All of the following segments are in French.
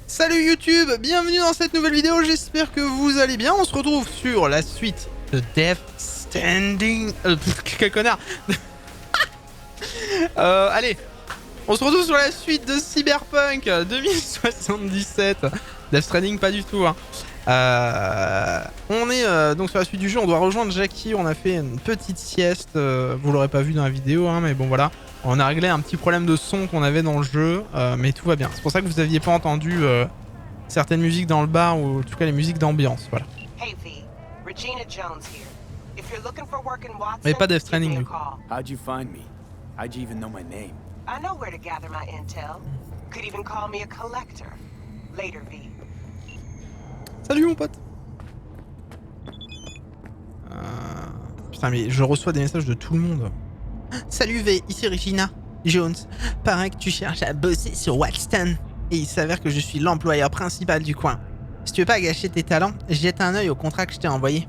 Salut YouTube, bienvenue dans cette nouvelle vidéo, j'espère que vous allez bien. On se retrouve sur la suite de Death Stranding... quel connard. Allez, on se retrouve sur la suite de Cyberpunk 2077. Death Stranding pas du tout hein. On est donc sur la suite du jeu, on doit rejoindre Jackie, on a fait une petite sieste, vous l'aurez pas vu dans la vidéo hein, mais bon voilà. On a réglé un petit problème de son qu'on avait dans le jeu, mais tout va bien. C'est pour ça que vous aviez pas entendu certaines musiques dans le bar, ou en tout cas les musiques d'ambiance, voilà. Hey V, Regina Jones here. If you're looking for work in Watson, Mais pas Death give me Stranding a du call. How'd you find me? How'd you even know my name? I know where to gather my intel. Could even call me a collector. Later, V. Salut mon pote. Putain mais je reçois des messages de tout le monde. Salut V, ici Regina Jones. Paraît que tu cherches à bosser sur Watson. Et il s'avère que je suis l'employeur principal du coin. Si tu veux pas gâcher tes talents, jette un œil au contrat que je t'ai envoyé.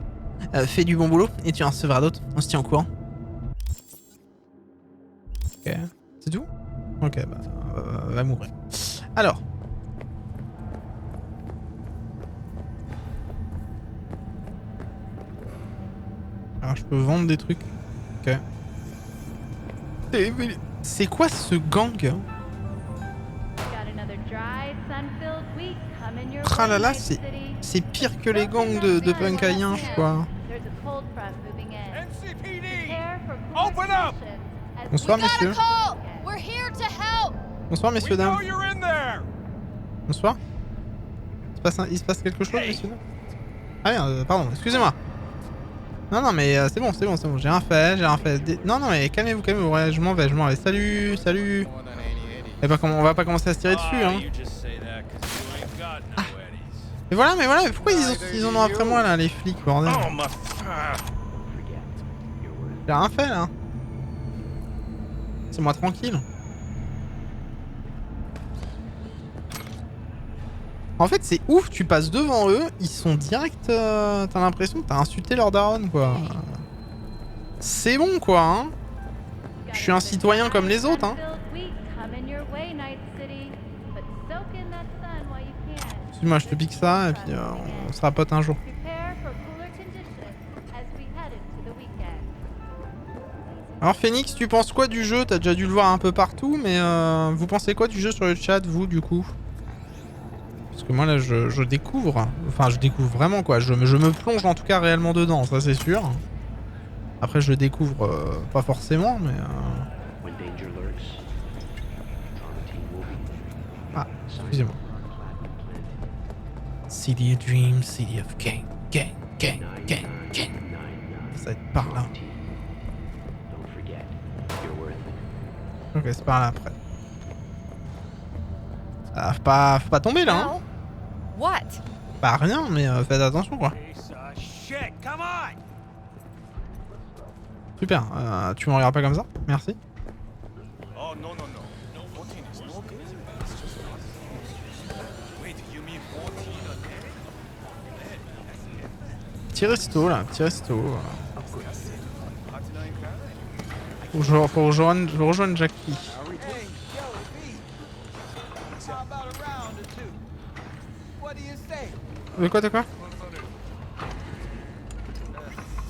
Fais du bon boulot et tu en recevras d'autres. On se tient au courant. Ok. C'est tout? Ok, bah... va mourir. Alors... Alors je peux vendre des trucs. Ok. C'est quoi ce gang? Ah là là, c'est pire que les gangs de punk à Yinche, quoi. Bonsoir messieurs. Bonsoir messieurs dames. Bonsoir. Il se passe quelque chose messieurs dames? Ah merde, pardon, excusez-moi. Non mais c'est bon, j'ai rien fait, Non mais calmez-vous, ouais, je m'en vais. Salut. Et bah, on va pas commencer à se tirer dessus hein. Ah. Mais voilà, pourquoi ils en ont après moi là, les flics, bordel? J'ai rien fait là. C'est moi tranquille. En fait c'est ouf, tu passes devant eux, ils sont direct... t'as l'impression que t'as insulté leur daronne quoi. C'est bon quoi hein. Je suis un citoyen comme les autres hein. Excuse-moi, je te pique ça et puis on sera potes un jour. Alors Phoenix, tu penses quoi du jeu? T'as déjà dû le voir un peu partout, mais vous pensez quoi du jeu sur le chat, vous, du coup? Parce que moi là, je découvre. Enfin, je découvre vraiment quoi. Je me plonge en tout cas réellement dedans, ça c'est sûr. Après, je le découvre pas forcément, mais... Ah, excusez-moi. City of Dreams, City of Gang. Ça va être par là. Ok, c'est par là après. Ah, faut pas tomber là hein. What? Bah rien, mais faites attention quoi. Super, tu m'en regardes pas comme ça? Merci. Petit resto là, petit resto. Faut rejoindre Jackie. De quoi?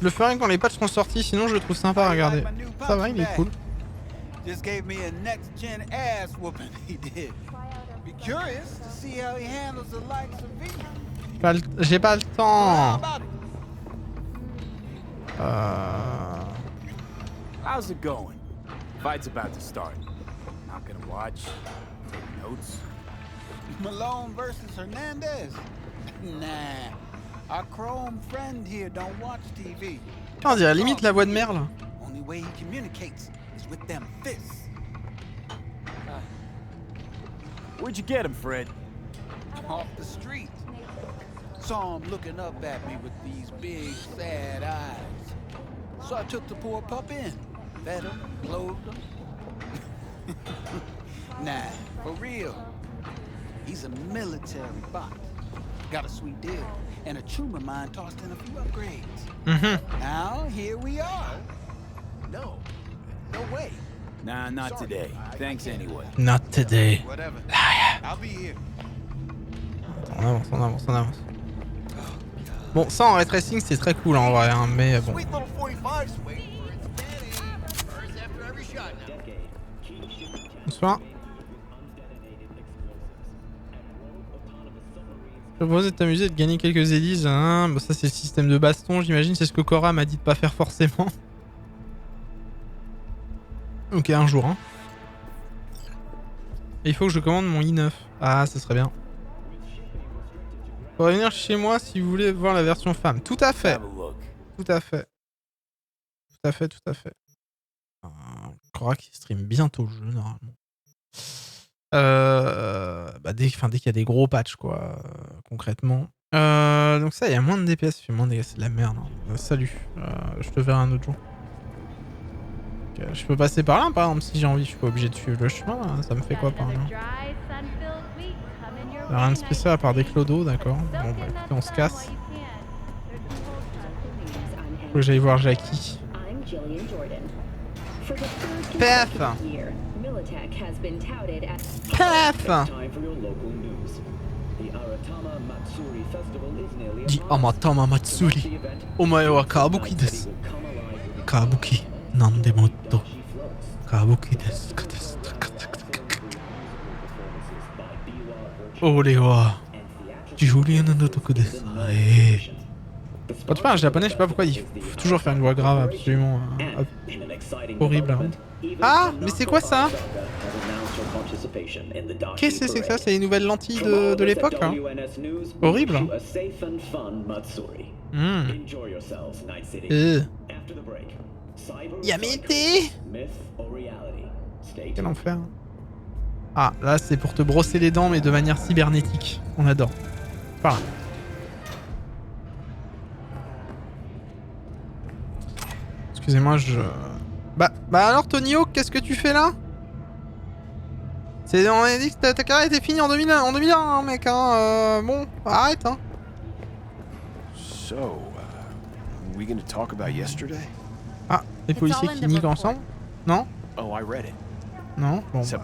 Je le ferai quand les patchs seront sortis, sinon je le trouve sympa à regarder. Ça va, il est cool. J'ai pas le temps. How's it going? Fight's about to start. Not gonna watch. Take notes. Malone versus Hernandez? Nah. Our Chrome friend here don't watch TV. On dirait limite la voix de Merle. Only way he communicates is with them fists. Where'd you get him, Fred? Off the street. Saw him looking up at me with these big, sad eyes. So I took the poor pup in. Fed him, clothed him. Nah, for real. He's a military bot. Got a sweet deal. And a tumor mine tossed in a few upgrades. Now, here we are. No way. Nah, not today. Thanks anyway. Not today. Whatever. I'll be here. On avance, on avance, on avance. Bon, ça en ray tracing c'est très cool en vrai, hein, mais bon. Bonsoir. Je propose de t'amuser et de gagner quelques élises. Hein. Bon, ça c'est le système de baston, j'imagine. C'est ce que Cora m'a dit de pas faire forcément. Ok, un jour. Hein. Et il faut que je commande mon i9. Ah, ça serait bien. Faut venir chez moi si vous voulez voir la version femme. Tout à fait. Tout à fait. Tout à fait, tout à fait. Cora qui stream bientôt le jeu, normalement. Bah dès qu'il y a des gros patchs, quoi, concrètement. Donc ça, il y a moins de DPS, il fait moins de dégâts, c'est de la merde. Hein. Salut, je te verrai un autre jour. Okay, je peux passer par là, par exemple, si j'ai envie, je suis pas obligé de suivre le chemin, hein. Ça me fait quoi par là? Rien de spécial à part des clodos, d'accord. Bon, bah écoutez, on se casse. Faut que j'aille voir Jackie. PF PF Di Amatama Matsuri Omae wa Kabuki desu. Kabuki nande motto Kabuki desu. Ore wa Julien no toku desu. Quand tu parles japonais, je sais pas pourquoi il faut toujours faire une voix grave absolument horrible. Hein. Ah, mais c'est quoi ça? Qu'est-ce que c'est que ça? C'est les nouvelles lentilles de l'époque hein. Horrible. Yamete. Quel enfer. Ah, là c'est pour te brosser les dents mais de manière cybernétique. On adore. Par là. Excusez-moi, Bah alors Tony Hawk, qu'est-ce que tu fais là? On a dit que ta carrière était finie en 2001, hein, mec, hein. Bon, arrête, hein. Ah, les policiers qui niquent ensemble? Non? Non? Bon, bah.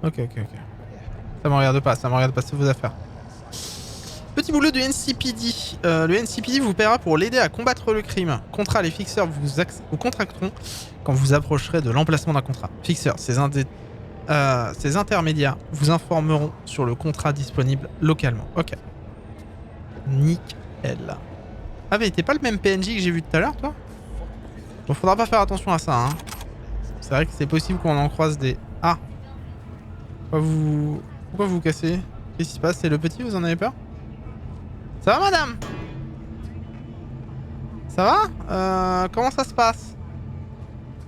Ok. Ça me regarde pas, c'est vos affaires. Petit boulot du NCPD. Le NCPD vous paiera pour l'aider à combattre le crime. Contrat, les fixeurs vous contracteront quand vous approcherez de l'emplacement d'un contrat. Fixeurs, ces intermédiaires vous informeront sur le contrat disponible localement. Ok. Nickel. Ah mais t'es pas le même PNJ que j'ai vu tout à l'heure, toi? Bon, faudra pas faire attention à ça, hein. C'est vrai que c'est possible qu'on en croise des... Ah. Pourquoi vous vous cassez? Qu'est-ce qui se passe? C'est le petit, vous en avez peur? Ça va madame? Ça va? Comment ça se passe?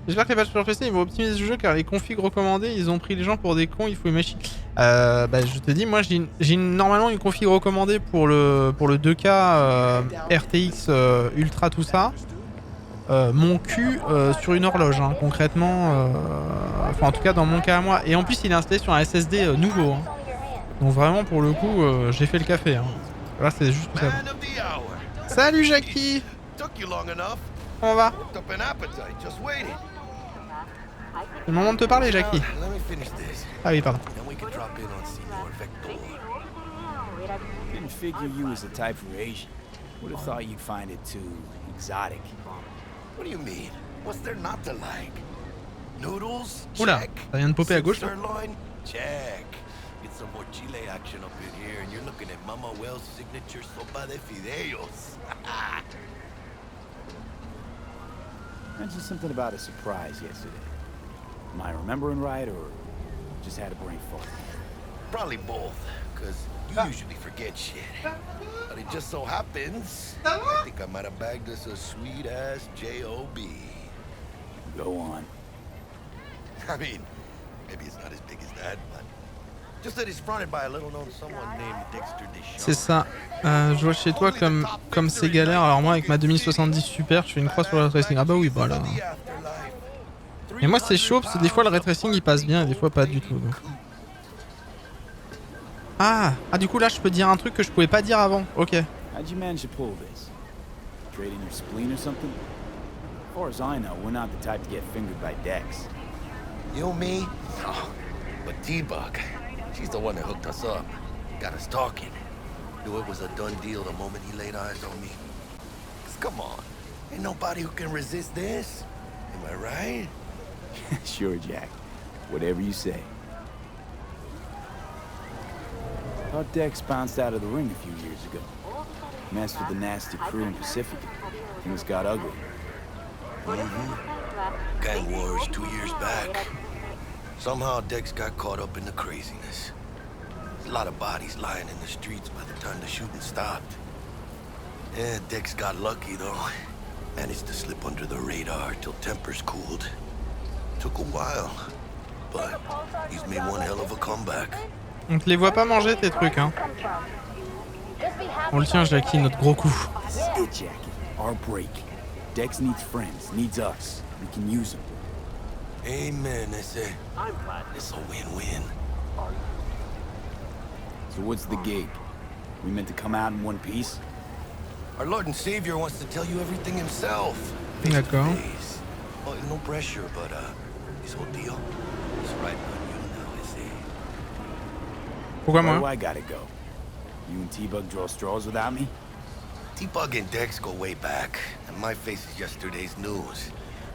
J'espère que les patchs sur PC ils vont optimiser le jeu car les configs recommandés ils ont pris les gens pour des cons, il faut imaginer. Bah je te dis, moi j'ai normalement une config recommandée pour le 2K RTX Ultra tout ça. Mon cul sur une horloge hein, concrètement. Enfin en tout cas dans mon cas à moi. Et en plus il est installé sur un SSD nouveau. Hein. Donc vraiment pour le coup j'ai fait le café. Hein. Là c'est juste tout ça. Salut Jackie. Comment va? C'est le moment de te parler Jackie. Ah oui pardon. Didn't figure you was the type for Asian. Would have thought you'd find it too exotic. What do you mean? What's there not to like? Noodles? Oula, ça vient de popper à gauche. Sirloin? Check. Get some more Chile action up in here, and you're looking at Mama Wells' signature sopa de fideos. Mentioned something about a surprise yesterday. Am I remembering right, or just had a brain fart? Probably both, because you usually forget shit. But it just so happens, I think I might have bagged us a sweet-ass J.O.B. Go on. I mean, maybe it's not as big as that, but just that it's fronted by a little-known someone named Dexter Deschamps. C'est ça. Je vois chez toi comme c'est galère. Alors moi avec ma 2070 Super, je fais une croix sur le ray tracing. Ah bah oui, voilà. Et moi c'est chaud parce que des fois le ray tracing il passe bien et des fois pas du tout. Donc. Ah du coup là je peux dire un truc que je pouvais pas dire avant. Ok. How'd you manage to pull this? Trading your spleen or something? As far as I know, we're not the type to get fingered by Dex. You, me? Oh, but T-Bug. She's the one that hooked us up. Got us talking. Knew it was a done deal the moment he laid eyes on me. 'Cause come on. Ain't nobody who can resist this. Am I right? Sure, Jack. Whatever you say. Thought Dex bounced out of the ring a few years ago. Messed with the nasty crew in Pacifica. Things got ugly. Gang wars 2 years back. Somehow Dex got caught up in the craziness. There's a lot of bodies lying in the streets by the time the shooting stopped. Yeah, Dex got lucky though. Managed to slip under the radar till tempers cooled. Took a while, but he's made one hell of a comeback. On te les voit pas manger tes trucs, hein. On le tient, Jackie, notre gros coup. This is it, Jackie. Our break. Dex needs friends, needs us. We can use them. Amen, they say. It's a win-win. So what's the gig? We meant to come out in one piece? Our Lord and Savior wants to tell you everything himself. Face to D'accord. face. Well, no pressure, but this whole deal is right on you now, I say. Pourquoi Where do moi? I gotta go? You and T-Bug draw straws without me? T-Bug and Dex go way back, and my face is yesterday's news.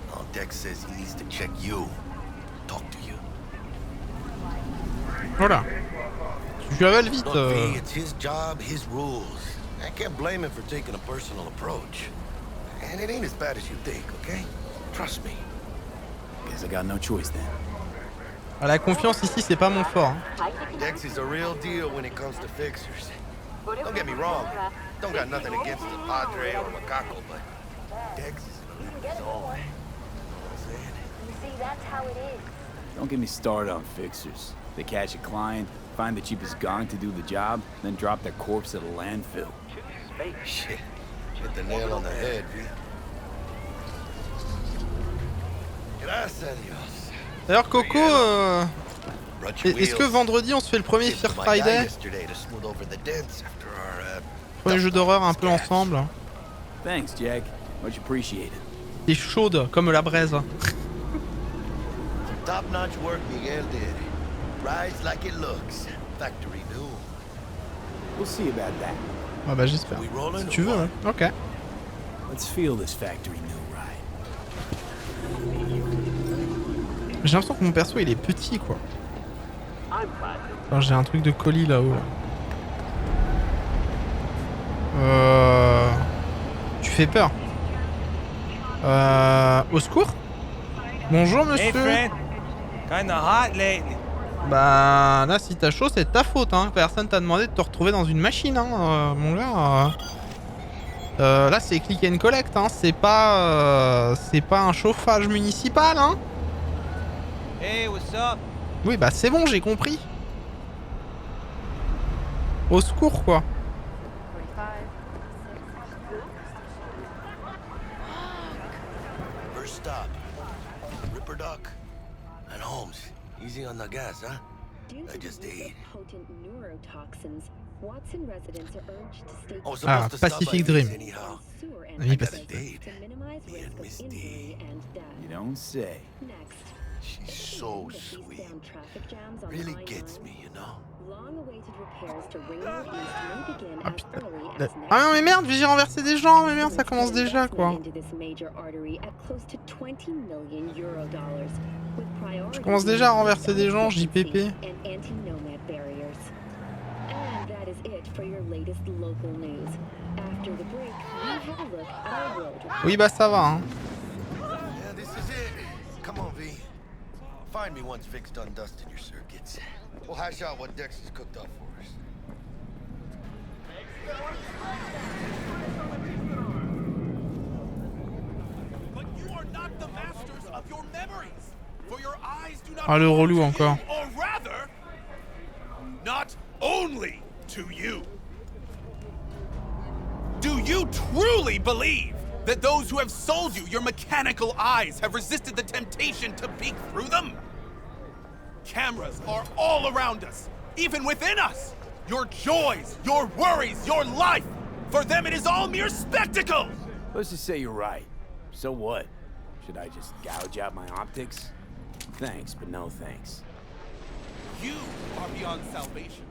Now Dex says he needs to check you, talk to you. Voilà. Tu avales vite. Look, V, it's his job, his rules. I can't blame him for taking a personal approach. And it ain't as bad as you think, okay? Trust me. Guess I got no choice then. Ah, la confiance ici, c'est pas mon fort. Hein. Dex is a real deal when it comes to fixers. Don't get me wrong. Don't got nothing against the Padre or Macaco, but Dex is a league of his own. You see, that's how it is. Don't get me started on fixers. They catch a client, find the cheapest gong to do the job, then drop their corpse at a landfill. Shit. Hit the nail on the head, V. Gracias a Dios. D'ailleurs, Coco, Brought your est-ce que wheels. vendredi on se fait le premier Gave Fear to my guy Friday? yesterday to smooth over the dents after our, Premier jeu d'horreur un peu ensemble. Thanks, Jack. Much appreciated. T'es chaude comme la braise. top-notch work Miguel did. Rides like it looks. Factory new. We'll see about that. Ah bah j'espère. We rolling? Si tu veux, ouais. Ok. Let's feel this factory new ride. J'ai l'impression que mon perso il est petit quoi. Enfin, j'ai un truc de colis là-haut. Tu fais peur. Au secours? Bonjour monsieur. Hey friend, kinda hot lately. Bah là si t'as chaud c'est de ta faute hein. Personne t'a demandé de te retrouver dans une machine hein, mon gars. Là c'est click and collect hein. C'est pas un chauffage municipal hein. Hey, what's up? Oui bah c'est bon j'ai compris. Au secours quoi. First stop. Ripper Duck. And Holmes. Easy on the gas, huh? I just ate. Potent neurotoxins. Watson residents are urged to stay I was Ah, supposed to stop Pacific by Dream. these anyhow. sewer Oui, and Pacific. to minimize Me and risk Miss of D. injury and death. You don't say. Next, She's so that these sweet. damn traffic jams on Really I-9 gets me, you know? Long-awaited repairs to Ringwood East may begin Ah as putain. early as next Ah non mais merde j'ai renversé des gens mais merde ça commence déjà quoi. into this major artery at close to 20 million euro dollars, with priority Je commence déjà à renverser des gens JPP. and anti-nomad barriers. And that is it for your latest local news. After the break, we'll have a look at our road. Oui bah ça va hein. Yeah, this is it. Come on, V. Find me once Vic's done dusting your circuits. We'll hash out what Dex has cooked up for us. But you are not the masters of your memories. For your eyes do not Ah le belong relou to encore. you, or rather, not only to you. Do you truly believe that those who have sold you your mechanical eyes have resisted the temptation to peek through them? Cameras are all around us, even within us. Your joys, your worries, your life. For them, it is all mere spectacle. Let's just say you're right. So what? Should I just gouge out my optics? Thanks, but no thanks. You are beyond salvation,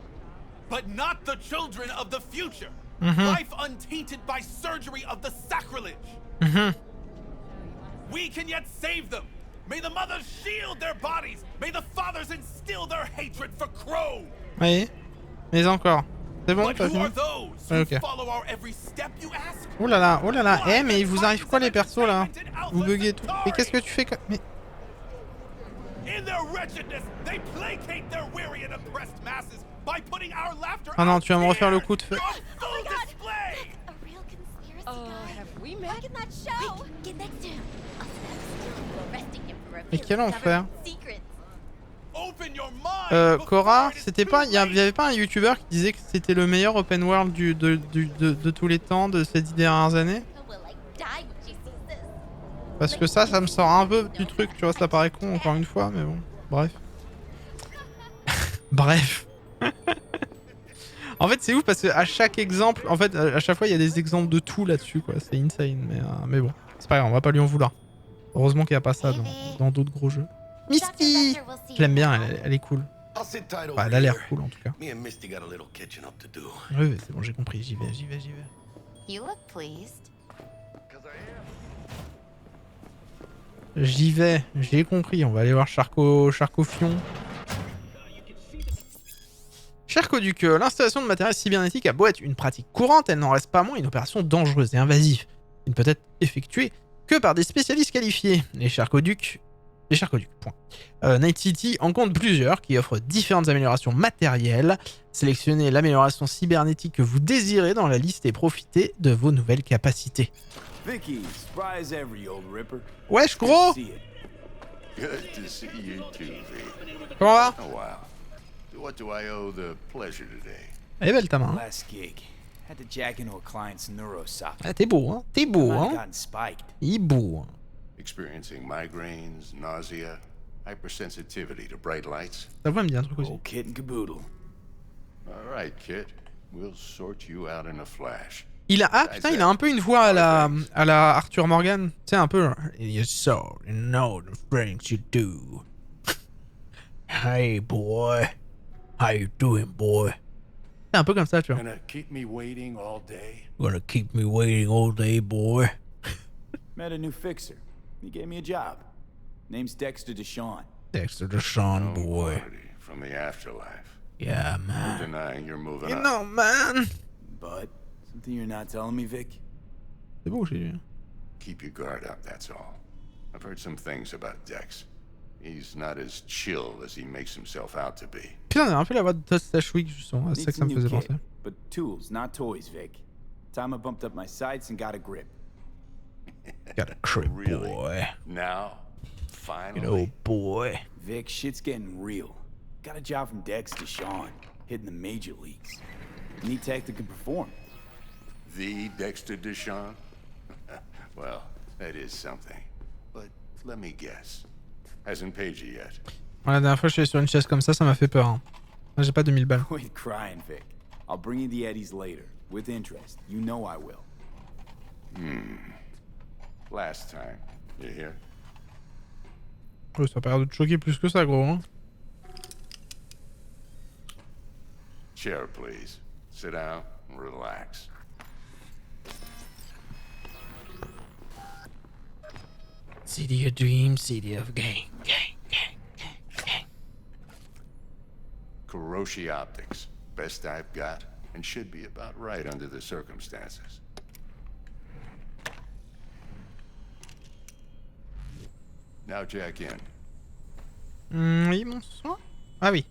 but not the children of the future. Life untainted by surgery of the sacrilege. We can yet save them. May the mothers shield their bodies. May the fathers instill their hatred for Crow. Oui, mais encore. C'est bon, But t'as who are fini? those who Ok. follow our every step, you ask? Oh là là, oh là là. Eh, mais il vous arrive quoi les persos là? Vous buguez tout. Et qu'est-ce que tu fais mais... In their wretchedness, they placate their weary and oppressed masses by putting our laughter Ah non, out tu vas me refaire le here. coup de feu. On full display. A real conspiracy Oh, guy. have we met? Back in that show. Get next to him. Us next. Arresting him for Mais quel revealing enfer. government secrets. Open your mind. Cora, before it is c'était too pas, il y late. avait pas un youtubeur qui disait que c'était le meilleur open world de tous les temps de ces 10 dernières années? Will like die when she sees this. Parce que ça me sort un peu du truc, tu vois, ça paraît con encore une fois, mais bon, bref. Bref. En fait, c'est ouf parce que à chaque exemple, en fait, à chaque fois, il y a des exemples de tout là-dessus, quoi. C'est insane, mais bon, c'est pas grave, on va pas lui en vouloir. Heureusement qu'il n'y a pas ça dans d'autres gros jeux. Misty, Dr. Vector will see je l'aime you bien, later. elle est cool. I'll sit tight over Enfin, elle a l'air here. cool en tout cas. Me and Misty got a little catching up to do. Oui, c'est bon, j'ai compris, j'y vais. You look pleased. J'y vais, j'ai compris, on va aller voir Charcofion. Charcoduc, l'installation de matériel cybernétique a beau être une pratique courante, elle n'en reste pas moins une opération dangereuse et invasive. Il ne peut être effectuée que par des spécialistes qualifiés. Les Charcoducs, point. Night City en compte plusieurs qui offrent différentes améliorations matérielles. Sélectionnez l'amélioration cybernétique que vous désirez dans la liste et profitez de vos nouvelles capacités. Vicky, surprise every old ripper. Wesh gros, See it. Good to see you too, V. comment va? Oh, wow. To what do I owe the pleasure today? Elle est belle ta main. Hein. Last gig. Had to jack into a client's neurosocket. Ah, t'es beau, hein? T'es beau, Might have hein? gotten spiked. Il est beau, hein? Experiencing migraines, nausea, hypersensitivity to bright lights? Ta voix me dit un truc aussi. Old kit and caboodle. All right, kid. We'll sort you out in a flash. Il a, putain, il a un peu une voix à la Arthur Morgan. Tu sais, un peu. Yes, so, you know the things you do. Hey, boy. How you doing, boy? C'est un peu comme ça, tu vois. Gonna keep me waiting all day? Gonna keep me waiting all day, boy. Met a new fixer. He gave me a job. Name's Dexter Deshawn. Dexter Deshawn, Oh, boy. Marty, from the afterlife. Yeah, No man. denying you're moving You up. know, man. But something you're not telling me, Vic? C'est beau chez lui. Keep your guard up, that's all. I've heard some things about Dex. He's not as chill as he makes himself out to be. Putain, on a un peu la voix de Todd Stashwick, justement. C'est ça Needs que ça a me new faisait kit, penser. but tools, not toys, Vic. Time I bumped up my sights and got a grip. Got a crib, Really? boy. Now, finally. You know, boy. Vic, shit's getting real. Got a job from Dex Deshawn, hitting the major leagues. Need tech that can perform. The Dexter Deshawn? Well, that is something. But let me guess. Hasn't paid you yet. Ouais, la dernière fois, je suis allé sur une chaise comme ça m'a fait peur. Hein. Moi, j'ai pas 2000 balles. Quit crying, Vic. I'll bring you the Eddies later, with interest. You know I will. Last time. You hear? Oh, ça a pas l'air de te choquer plus que ça, gros. Hein. Chair, please. Sit down and relax. City of dreams, city of gang. Kuroshi Optics. Best I've got, and should be about right under the circumstances. Now jack in. Oui, bonsoir. Ah oui.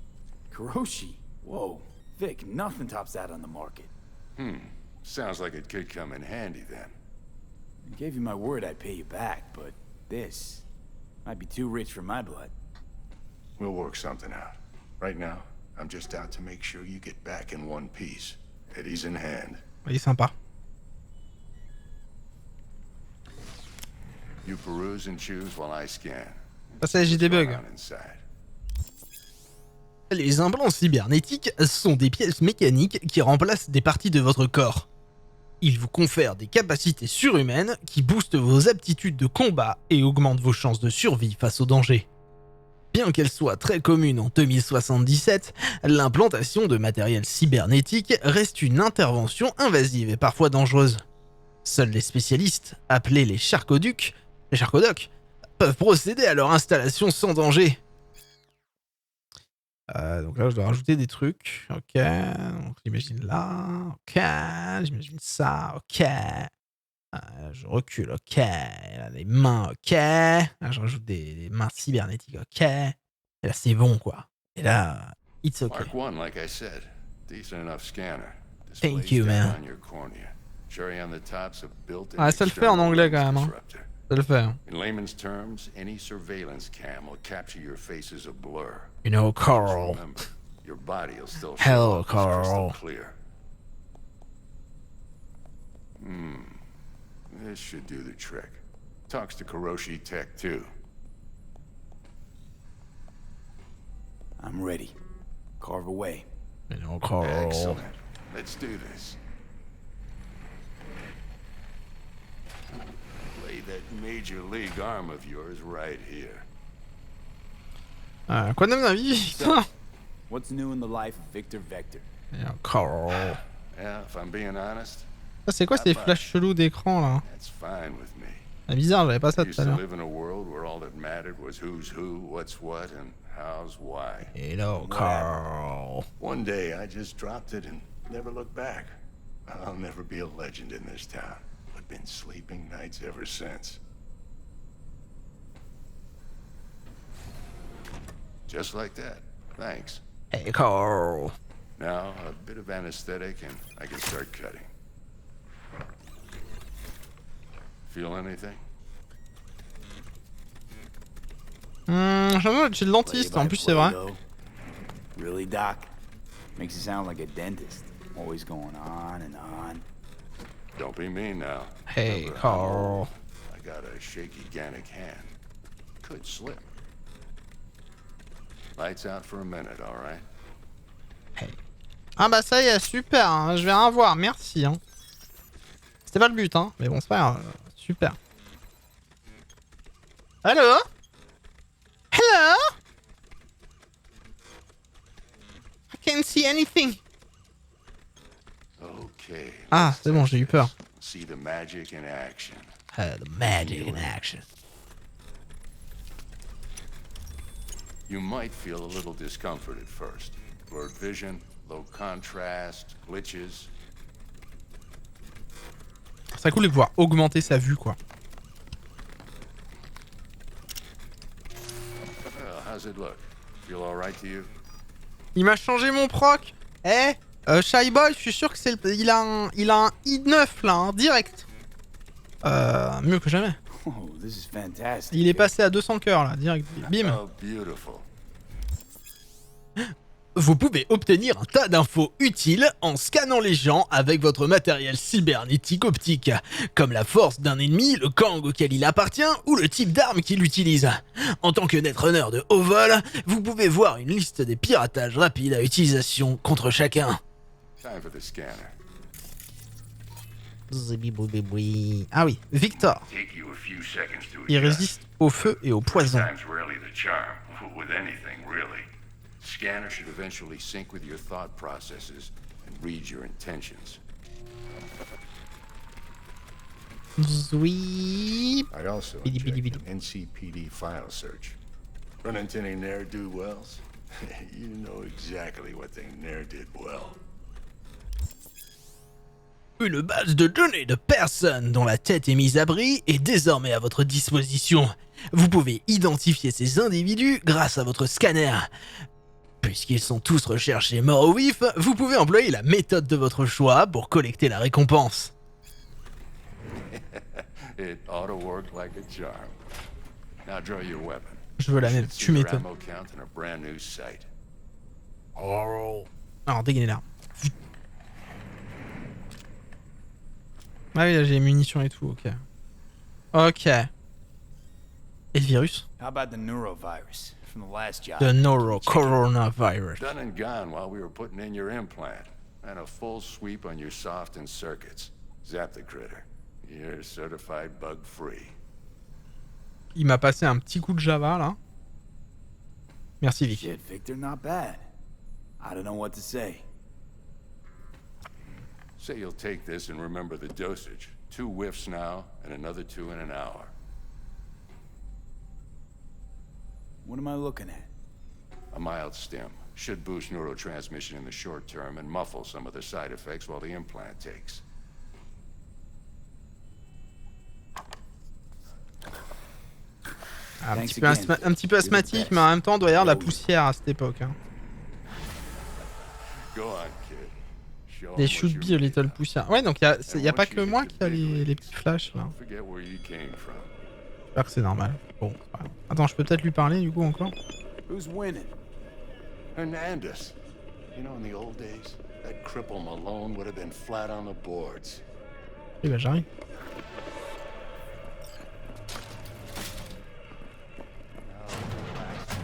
Kuroshi? Whoa. Vic, nothing tops that on the market. Sounds like it could come in handy then. I gave you my word I'd pay you back, but this might be too rich for my blood. We'll work something out. Right now, I'm just out to make sure you get back in one piece. Eddie's in hand. Il est sympa. You peruse and choose while I scan. Ça, c'est JD Bug. What's going on inside? Les implants cybernétiques sont des pièces mécaniques qui remplacent des parties de votre corps. Ils vous confèrent des capacités surhumaines qui boostent vos aptitudes de combat et augmentent vos chances de survie face aux dangers. Bien qu'elle soit très commune en 2077, l'implantation de matériel cybernétique reste une intervention invasive et parfois dangereuse. Seuls les spécialistes, appelés les charcodocs, peuvent procéder à leur installation sans danger. Donc là, je dois rajouter des trucs. Ok, donc j'imagine là. Ok, j'imagine ça. Ok. Je recule. Ok. Là, les mains. Ok. Là, je rajoute des mains cybernétiques. Ok. Et là, c'est bon, quoi. Et là, it's okay. Mark 1, like I said. Decent enough scanner. Thank you, man. On your cornea. Cherry on the top's a built-in Ouais, ça le fait en anglais quand même. Hein. Ça le fait. In layman's terms, any surveillance cam will capture your face as a blur. You know, Carl. Remember, your body will still show Hello, up as Carl. crystal clear. This should do the trick. Talks to Kuroshi Tech too. I'm ready. Carve away. You know, Carl. Excellent. Let's do this. Lay that major league arm of yours right here. Quoi de neuf dans la vie, putain. What's new in the life of Victor Vector? You know, Carl. Yeah, if I'm being honest. Ça, c'est quoi ces flashs chelous d'écran là? That's fine with me. C'est bizarre, j'avais pas ça tout à l'heure. Live in a world where all that mattered was who's who, what's what, and how's why. Hello, Carl. One day I just dropped it and never looked back. I'll never be a legend in this town, but been sleeping nights ever since. Just like that. Thanks. Hey, Carl. Now, a bit of anesthetic and I can start cutting. Feel anything? J'aimerais être chez le dentiste, en plus c'est vrai. Really, Doc? Makes you sound like a dentist. Always going on and on. Don't be mean now. Hey, Remember, Carl. I got a shaky Gannic hand. Could slip. Lights out for a minute, all right? Hey. Ah bah ça y est, super, hein. Je vais rien voir, merci. Hein. C'était pas le but, hein. Mais bon, c'est pas grave. Super. Hello? Hello? I can't see anything. Okay. Ah, c'est bon, j'ai eu peur. See the magic in action. The magic in action. You might feel a little discomfort at first. Blurred vision, low contrast, glitches. C'est cool de pouvoir augmenter sa vue, quoi. Well, how's it look? Feel all right to you? Il m'a changé mon proc. Eh, Shy Boy, je suis sûr que c'est le... il a un i9 là, hein, direct. Mieux que jamais. Oh, this is fantastic. Il est passé à 200 cœurs là, direct. Bim. Oh, beautiful. Vous pouvez obtenir un tas d'infos utiles en scannant les gens avec votre matériel cybernétique optique, comme la force d'un ennemi, le gang auquel il appartient ou le type d'arme qu'il utilise. En tant que netrunner de haut vol, vous pouvez voir une liste des piratages rapides à utilisation contre chacun. Time for the scanner. Ah oui, Victor. Take you a few seconds to Il adjust. résiste au feu et au poison. Time's rarely the charm, with anything really. Scanner should eventually sync with your thought processes and read your intentions. Zouip. I'd also Bidi, bidi, inject bidi. an NCPD file search. Run into any ne'er-do-wells? You know exactly what they ne'er did well. Une base de données de personnes dont la tête est mise à bris est désormais à votre disposition. Vous pouvez identifier ces individus grâce à votre scanner. Puisqu'ils sont tous recherchés morts au vif, vous pouvez employer la méthode de votre choix pour collecter la récompense. It ought to work like a charm. Now draw your weapon. Je veux la même, tu m'étonnes. Ammo count in a brand new sight. Alors, dégainer l'arme. Ah oui, là j'ai les munitions et tout, ok. Ok. Et le virus? How about the neurovirus from the last job? The coronavirus. Done and gone while we were putting in your implant. And a full sweep on your soft and circuits. Zap the critter. You're certified bug-free. Il m'a passé un petit coup de Java là. Merci Vic. Shit, Victor, not bad. I don't know what to say. Say you'll take this and remember the dosage. 2 whiffs now, and another 2 in an hour. What am I looking at? A mild stim. Should boost neurotransmission in the short term and muffle some of the side effects while the implant takes. Un petit peu asthmatique, mais en même temps, il doit y avoir de la poussière à cette époque. Hein. Des should be a little poussière. Ouais, donc il y a pas que moi qui a les petits flashs là. J'espère que c'est normal. Bon, c'est pas grave. Attends, je peux peut-être lui parler du coup encore. Who's winning? Hernandez. You know, in the old days, that cripple Malone would have been flat on the boards. Eh ben, j'arrive.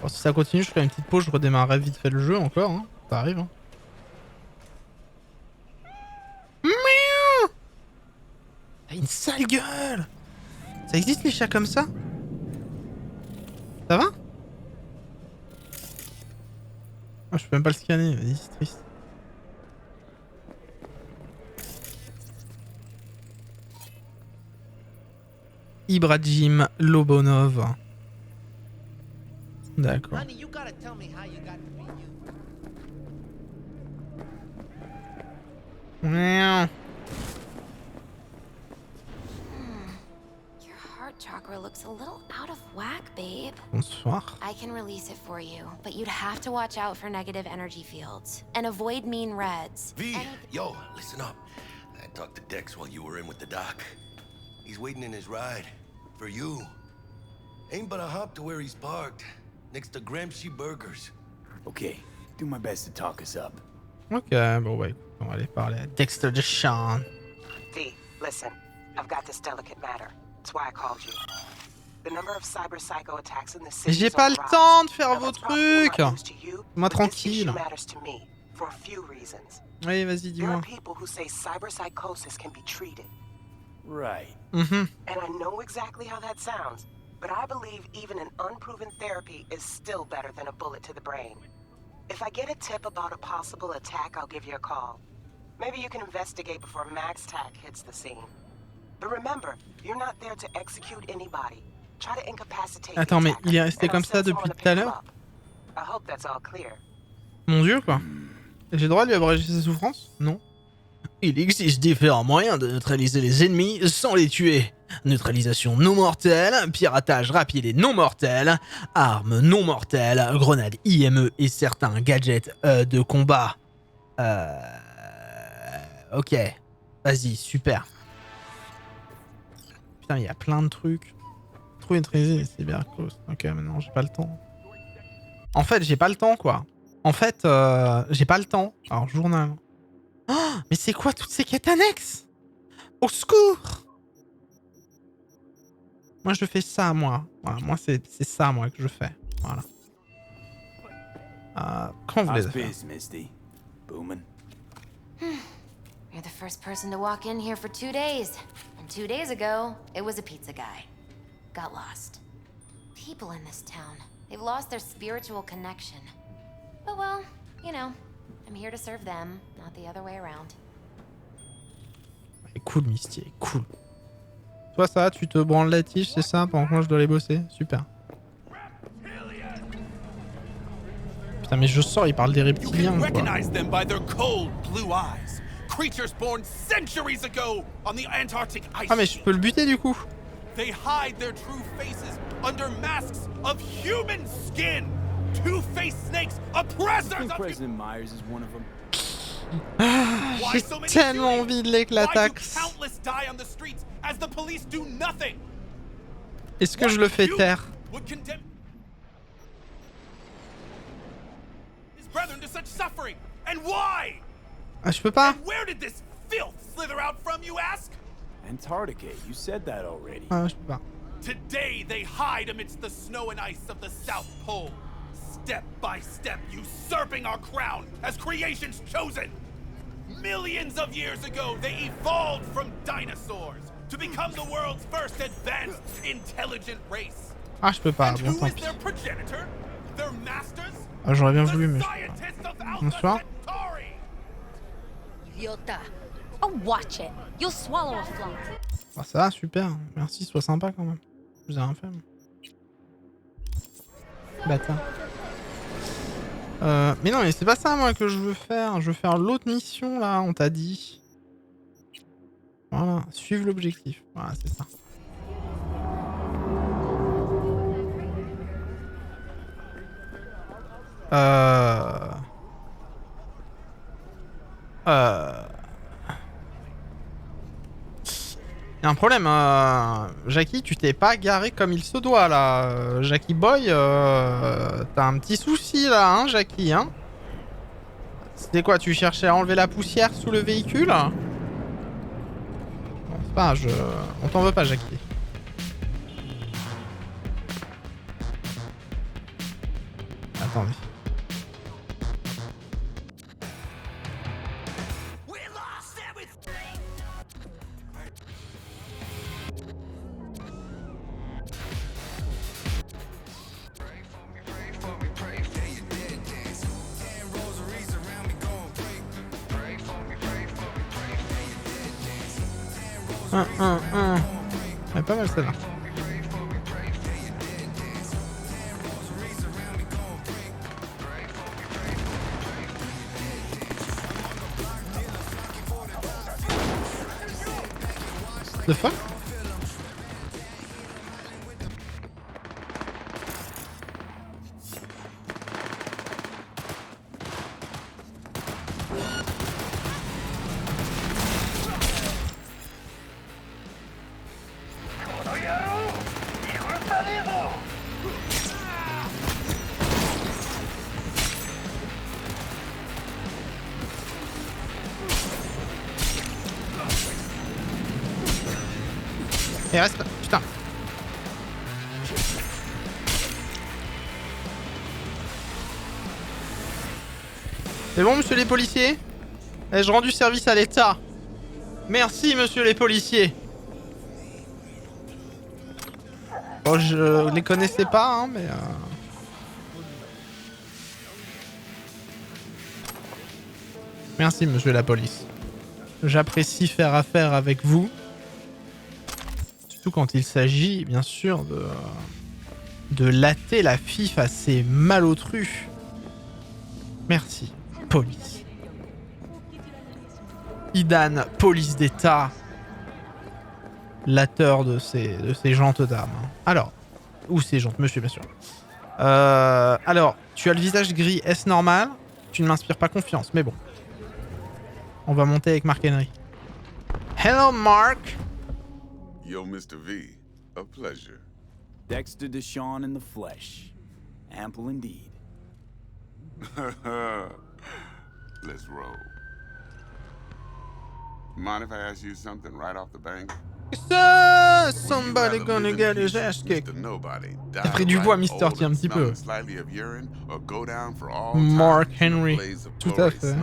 Bon, si ça continue, je ferai une petite pause, je redémarrerai vite fait le jeu encore. Hein. Ça arrive. Hein. Miaou! T'as une sale gueule! Ça existe les chats comme ça? Ça va? Oh, je peux même pas le scanner, vas-y, c'est triste. Ibrahim Lobonov. D'accord. Miaou. Chakra looks a little out of whack, babe. Bonsoir. I can release it for you, but you'd have to watch out for negative energy fields and avoid mean reds. V, yo, listen up. I talked to Dex while you were in with the doc. He's waiting in his ride for you. Ain't but a hop to where he's parked, next to Gramsci Burgers. Okay, do my best to talk us up. Ok, bon bah écoute, on va aller parler à Dexter DeShawn. V, listen, I've got this delicate matter. That's why I called you. The number of cyber psycho attacks in the city. J'ai pas le temps de faire vos trucs. Moi tranquille. For a few reasons. Oui, vas-y, dis-moi. There are people who say cyber psychosis can be treated. Right. Mm-hmm. And I know exactly how that sounds, but I believe even an unproven therapy is still better than a bullet to the brain. If I get a tip about a possible attack, I'll give you a call. Maybe you can investigate before Max Tack hits the scene. But remember, you're not there to execute anybody. Try to incapacitate. Attends, mais il est resté comme ça depuis tout à l'heure? I hope that's all clear. Mon dieu, quoi. J'ai le droit de lui abréger ses souffrances? Non. Il existe différents moyens de neutraliser les ennemis sans les tuer. Neutralisation non mortelle, piratage rapide et non mortel, armes non mortelles, grenades IME et certains gadgets de combat. Ok. Vas-y, super. Putain, il y a plein de trucs. Trop neutraliser les cybercos. Ok, maintenant j'ai pas le temps. En fait, j'ai pas le temps, quoi. En fait, j'ai pas le temps. Alors, journal. Oh, mais c'est quoi toutes ces quêtes annexes? Au secours! Moi, je fais ça, moi. Voilà, moi, c'est ça, moi, que je fais. Voilà. Comment vous les avez fait? Misty? Booming. You're the first person to walk in here for 2 days. And 2 days ago, it was a pizza guy. Got lost. People in this town, they've lost their spiritual connection. But well, you know, I'm here to serve them, not the other way around. Elle est cool, Misty, elle est cool. Toi, ça, tu te branles la tige, c'est ça, pendant que moi je dois aller bosser? Super. Putain, mais je sors, il parle des reptiliens, quoi. Ah, mais je peux le buter, du coup. They hide their true faces under masks of human skin. Two-faced snakes, oppressors of President Myers is one of them. Ah, j'ai tellement envie de l'éclataxe. Est-ce que je le fais taire? Ah, je peux pas. Antarctica, you said that already. Ah, je peux pas. Today they hide amidst the snow and ice of the South Pole, step by step usurping our crown as creation's chosen. Millions of years ago, they evolved from dinosaurs to become the world's first advanced, intelligent race. Ah, je peux pas. And Bon, who tant is pis. their progenitor? Their masters? Ah, j'aurais bien voulu, mais... Scientists of Alpha Bonsoir. Centauri! Idiota. Oh, watch it. You'll swallow a fly. Ah, ça va, super. Merci, sois sympa quand même. Je vous ai rien fait. Bâtard. Mais non, mais c'est pas ça, moi, que je veux faire. Je veux faire l'autre mission, là, on t'a dit. Voilà, suivre l'objectif. Voilà, c'est ça. Y a un problème, Jackie, tu t'es pas garé comme il se doit là. Jackie Boy, t'as un petit souci là, hein, Jackie, hein. C'était quoi, tu cherchais à enlever la poussière sous le véhicule? Bon, c'est pas, on t'en veut pas, Jackie. Attendez. Elle est pas mal celle-là. The fuck? Et reste là. Putain. C'est bon, monsieur les policiers? Ai-je rendu service à l'État? Merci, monsieur les policiers. Bon, je les connaissais pas, hein, mais... Merci, monsieur la police. J'apprécie faire affaire avec vous. Surtout quand il s'agit, bien sûr, de latter la fif à ces malotrus. Merci, police. Idan, police d'État. Latteur de ces jantes dames. Alors, ou ces jantes, monsieur, bien sûr. Alors, tu as le visage gris, est-ce normal? Tu ne m'inspires pas confiance, mais bon. On va monter avec Mark Henry. Hello, Mark. Yo, Mr. V, a pleasure. Dexter Deshawn in the flesh. Ample indeed. Let's roll. Mind if I ask you something right off the bank? Somebody gonna get his ass kicked. T'as pris du bois, Mister, tiens, un petit peu. Mark Henry, tout à fait.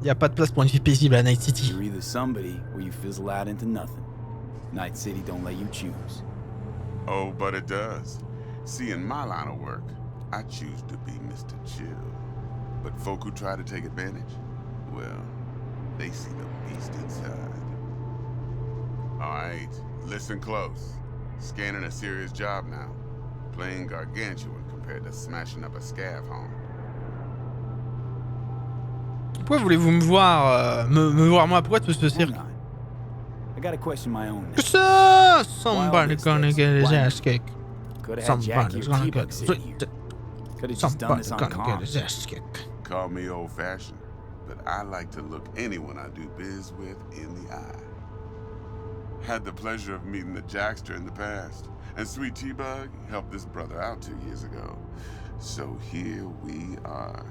Y a pas de place pour une vie paisible à Night City. You're either somebody or you fizzle out into nothing. Night City don't let you choose. Oh, but it does. See, in my line of work, I choose to be Mr. Chill. But folk who try to take advantage, well, they see the beast inside. Alright, listen close. Scanning a serious job now. Playing gargantuan compared to smashing up a scav home. Pourquoi voulez-vous me voir, me voir moi? Pourquoi tout ce cirque? I gotta question my own. Somebody gonna get his ass kicked. Somebody's gonna get his ass kicked. Call me old-fashioned, but I like to look anyone I do biz with in the eye. Had the pleasure of meeting the Jackster in the past, and Sweet T-Bug helped this brother out 2 years ago. So here we are.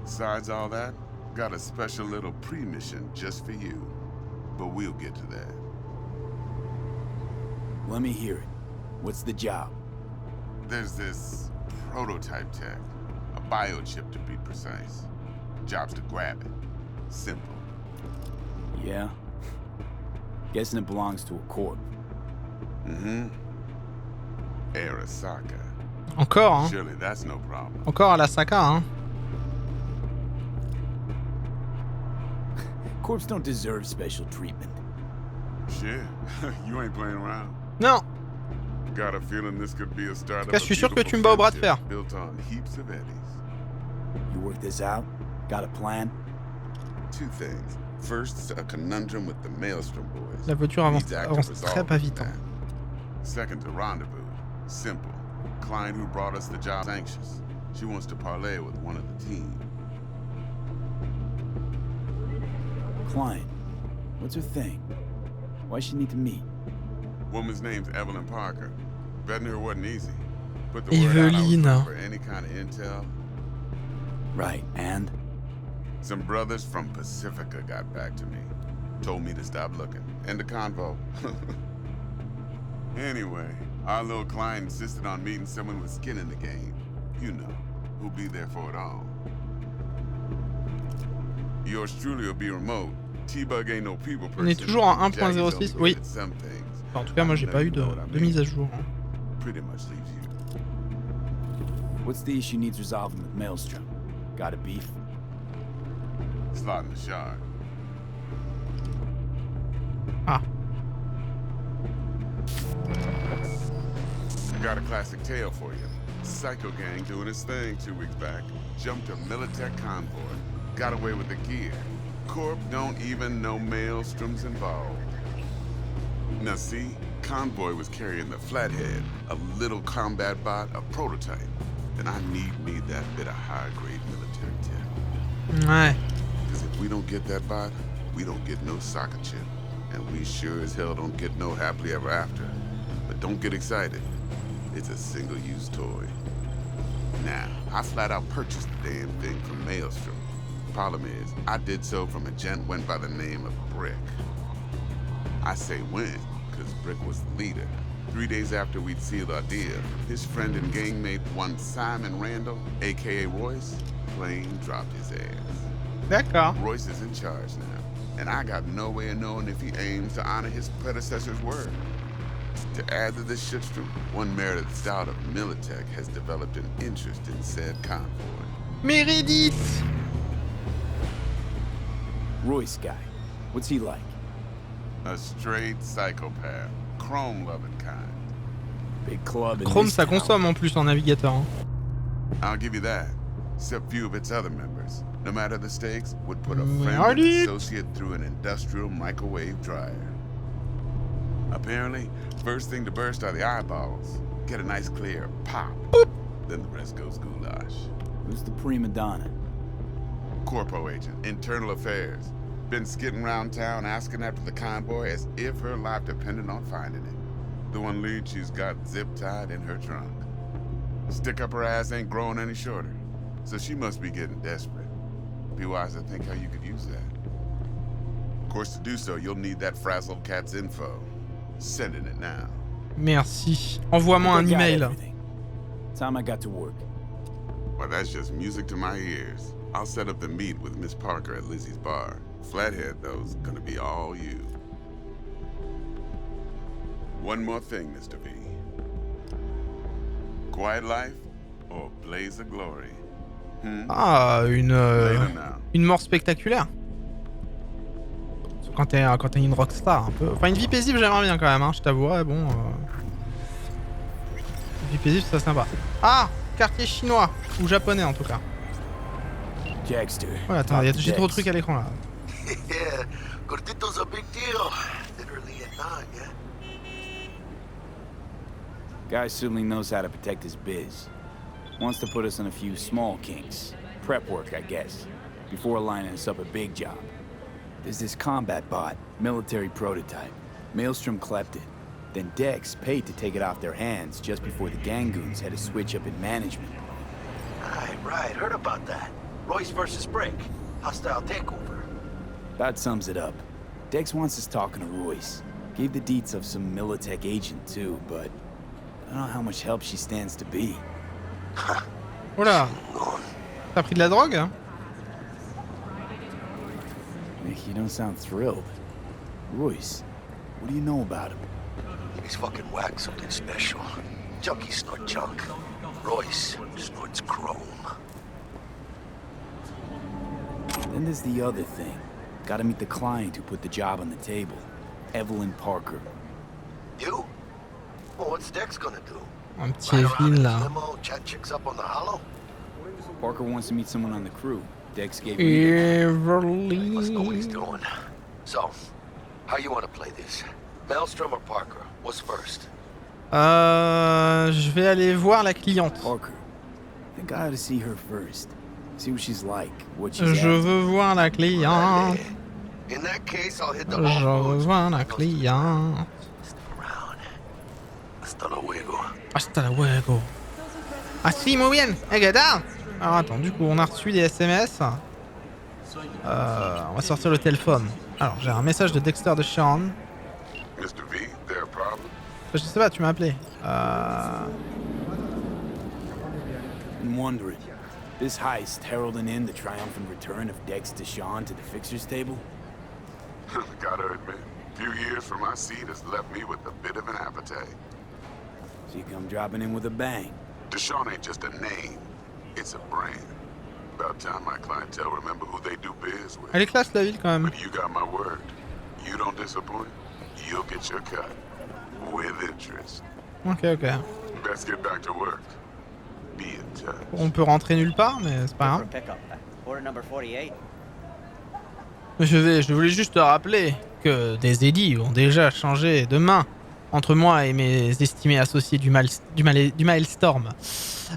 Besides all that, got a special little pre-mission just for you. But we'll get to that. Let me hear it. What's the job? There's this prototype tech. A biochip to be precise. Job's to grab it. Simple. Yeah? Guessing it belongs to a corp. Mm-hmm. Arasaka. Encore, hein. Surely that's no problem. Encore Arasaka, hein. Corps don't deserve special treatment. Shit, you ain't playing around. Non. Got a feeling this could be a start En tout cas, je suis sûr que tu me bats au bras de fer. Built on heaps of eddies. You work this out? Got a plan? Two things. First, a conundrum with the Maelstrom boys. La voiture avance Needs active très resolve pas with vite. that. Hein. Second, a rendezvous. Simple. Client who brought us the job's anxious. She wants to parlay with one of the team. Client. What's her thing? Why she need to meet? Woman's name's Evelyn Parker. Betting her wasn't easy. Put the word out I was Evelyn. looking for any kind of intel. Right, and? Some brothers from Pacifica got back to me. Told me to stop looking. End the convo. Anyway, our little client insisted on meeting someone with skin in the game. You know, who'll be there for it all. Yours truly will be remote. T-Bug ain't no people person. On est toujours en 1.06, oui. Enfin, en tout cas, moi j'ai pas eu de mise à jour. Hein. Pretty much leaves you. What's the issue needs resolving with Maelstrom? Got a beef? Slot in the shard. Ah. Got a classic tale for you. Psycho gang doing its thing 2 weeks back. Jumped a Militech convoy. Got away with the gear. Corp don't even know Maelstrom's involved. Now see, convoy was carrying the Flathead, a little combat bot, a prototype. Then I need me that bit of high-grade military tech. Ouais. Because if we don't get that bot, we don't get no soccer chip. And we sure as hell don't get no happily ever after. But don't get excited. It's a single-use toy. Now, I flat out purchased the damn thing from Maelstrom. Problem is, I did so from a gent went by the name of Brick. I say when, because Brick was the leader. 3 days after we'd sealed our deal, his friend and gangmate, one Simon Randall, aka Royce, plain dropped his ass. D'accord. Royce is in charge now, and I got no way of knowing if he aims to honor his predecessor's word. To add to this shitstorm, one merited stout of Militech has developed an interest in said convoy. Meredith! Royce guy. What's he like? A straight psychopath. Chrome-loving kind. Big club in Chrome, this ça town. consomme en plus en navigateur. Hein. I'll give you that. Except few of its other members, no matter the stakes, would put a friend Meredith. and associate through an industrial microwave dryer. Apparently, first thing to burst are the eyeballs. Get a nice clear pop. Boop. Then the rest goes goulash. Who's the prima donna? Corpo agent, internal affairs. Been skidding around town asking after the convoy as if her life depended on finding it. The one lead she's got zip-tied in her trunk. Stick up her ass ain't growing any shorter, so she must be getting desperate. Be wise to think how you could use that. Of course, to do so, you'll need that frazzled cat's info. Sending it now. Merci. Envoie-moi un email. Time I got to work. Well, that's just music to my ears. I'll set up the meet with Miss Parker at Lizzie's bar. Flathead, though's gonna be all you. One more thing, Mr. V. Quiet life or blaze of glory? Ah, une mort spectaculaire. Quand t'es une rockstar un peu. Enfin, une vie paisible, j'aimerais bien quand même, hein, je t'avouerais, bon. Une vie paisible, c'est sympa. Ah, quartier chinois. Ou japonais en tout cas. Jackster. Ouais, attends, j'ai trop de trucs à l'écran là. Yeah, Cortito's a big deal. Literally and not, yeah? Guy certainly knows how to protect his biz. Wants to put us on a few small kinks. Prep work, I guess. Before lining us up a big job. There's this combat bot, military prototype. Maelstrom clept it. Then Dex paid to take it off their hands just before the Gangoons had a switch up in management. Right. Heard about that. Royce versus Brick. Hostile takeover. That sums it up. Dex wants us talking to Royce. Gave the deets of some Militech agent too, but I don't know how much help she stands to be. Oula. T'as pris de la drogue, hein? Nick, you don't sound thrilled. Royce, What do you know about him? He's fucking whack something special. Junkies snort junk. Royce snorts chrome. Then there's the other thing. Gotta meet the client who put the job on the table. Evelyn Parker. You? Well, what's Dex gonna do? Un petit Evelyn là. Limo, chat chicks up on the hollow? Parker wants to meet someone on the crew. Dex gave Evelyn. Must know what he's doing. So, how you want to play this? Maelstrom or Parker? What's first? Je vais aller voir la cliente. Parker. I think I ought to see her first. See what she's like. What she's Je veux voir la cliente. In that case, I'll hit the Je veux voir la cliente. Hasta luego. Hasta luego. Ah si, muy bien. Hey, get down. Alors attends, du coup, on a reçu des SMS. On va sortir le téléphone. Alors, j'ai un message de Dexter de Sean. Mr. V, there a problem? Je sais pas, tu m'as appelé. I'm wondering, this heist heralding in the triumphant return of Dex DeShawn to the fixer's table? Gotta admit, a few years from my seat has left me with a bit of an appetite. So you come dropping in with a bang. DeShawn ain't just a name, it's a brand. About time my clientele remember who they do biz with. Elle est classe la ville quand même. But you got my word. You don't disappoint, you'll get your cut. With interest. Ok. Let's get back to work. Be in touch. On peut rentrer nulle part, mais c'est pas grave. Order number 48. Je voulais juste te rappeler que des édits ont déjà changé de main entre moi et mes estimés associés du Maelstrom.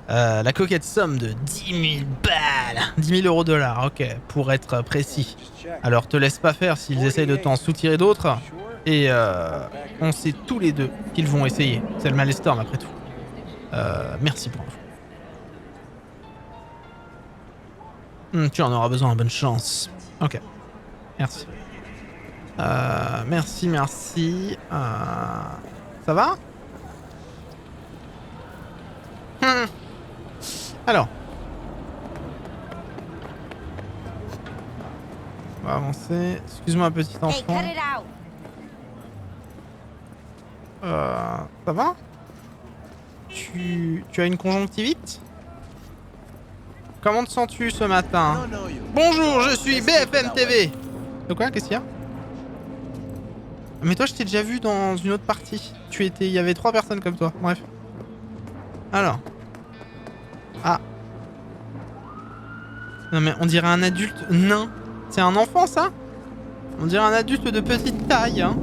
La coquette somme de 10 000 balles. 10 000 $, ok, pour être précis. Alors te laisse pas faire s'ils essayent de t'en soutirer d'autres. Et on sait tous les deux qu'ils vont essayer. C'est le Maelstrom après tout. Merci pour l'info. Tu en auras besoin, bonne chance. Ok. Merci. Merci. Ça va? Alors. On va avancer. Excuse-moi, petit enfant. Ça va? Tu as une conjonctivite? Comment te sens-tu ce matin? Bonjour, je suis BFM TV. De quoi? Qu'est-ce qu'il y a? Mais toi, je t'ai déjà vu dans une autre partie. Il y avait 3 personnes comme toi. Bref. Alors. Ah. Non mais on dirait un adulte nain. C'est un enfant ça? On dirait un adulte de petite taille, hein.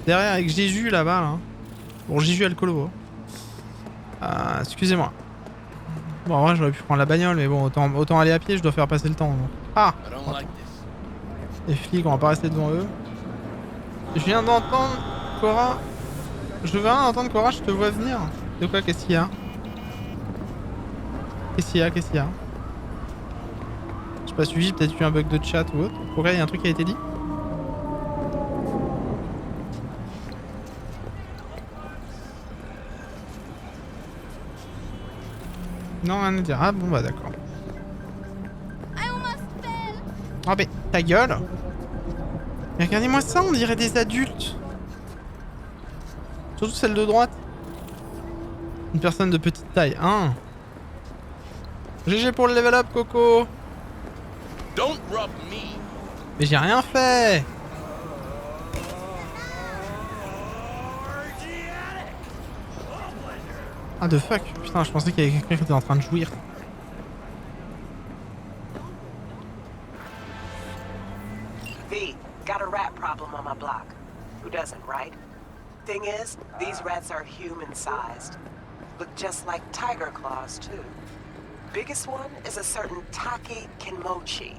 Derrière avec Jésus là-bas, là. Bon, Jésus alcoolo. Excusez-moi. Bon, en vrai, j'aurais pu prendre la bagnole, mais bon, autant aller à pied, je dois faire passer le temps. Donc. Ah! Les flics, on va pas rester devant eux. Je viens d'entendre Cora. Je viens d'entendre Cora, je te vois venir. De quoi? Qu'est-ce qu'il y a? Qu'est-ce qu'il y a? J'ai pas suivi, peut-être eu un bug de chat ou autre. Pourquoi il y a un truc qui a été dit? Non, rien à dire. Ah bon, bah d'accord. Ah mais ta gueule! Mais regardez-moi ça, on dirait des adultes. Surtout celle de droite. Une personne de petite taille. Hein. GG pour le level up, Coco. Mais j'ai rien fait. Ah de fuck. Putain, je pensais qu'il y avait quelqu'un qui était en train de jouir. V, got a rat problem on my block. Who doesn't, right? Thing is, these rats are human-sized. Look just like tiger claws, too. Biggest one is a certain Taki Kenmochi.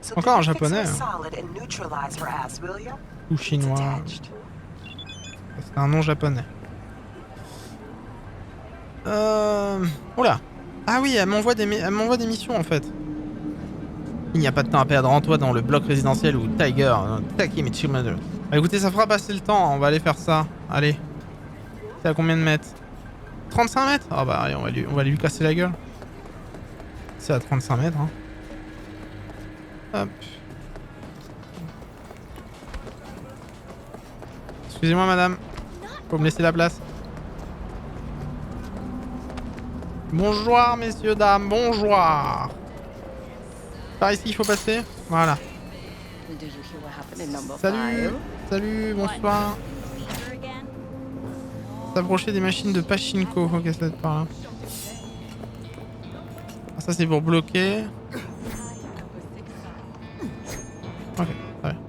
So encore en fix her japonais. solid and neutralize her ass, will ya? Ou chinois. C'est un nom japonais. Oula. Ah oui, elle m'envoie des missions en fait. Il n'y a pas de temps à perdre, rends-toi dans le bloc résidentiel où Tiger, Taki Michimado. Bah écoutez, ça fera passer le temps, on va aller faire ça. Allez. C'est à combien de mètres? 35 mètres? Ah bah allez, on va lui casser la gueule. C'est à 35 mètres, hein. Hop. Excusez-moi madame. Faut me laisser la place. Bonjour messieurs, dames, bonjour. Par ici il faut passer. Voilà. Salut. Salut, bonsoir. S'approcher des machines de Pachinko. Ok, ça va être par là. Ah, ça c'est pour bloquer. Ok, très bien.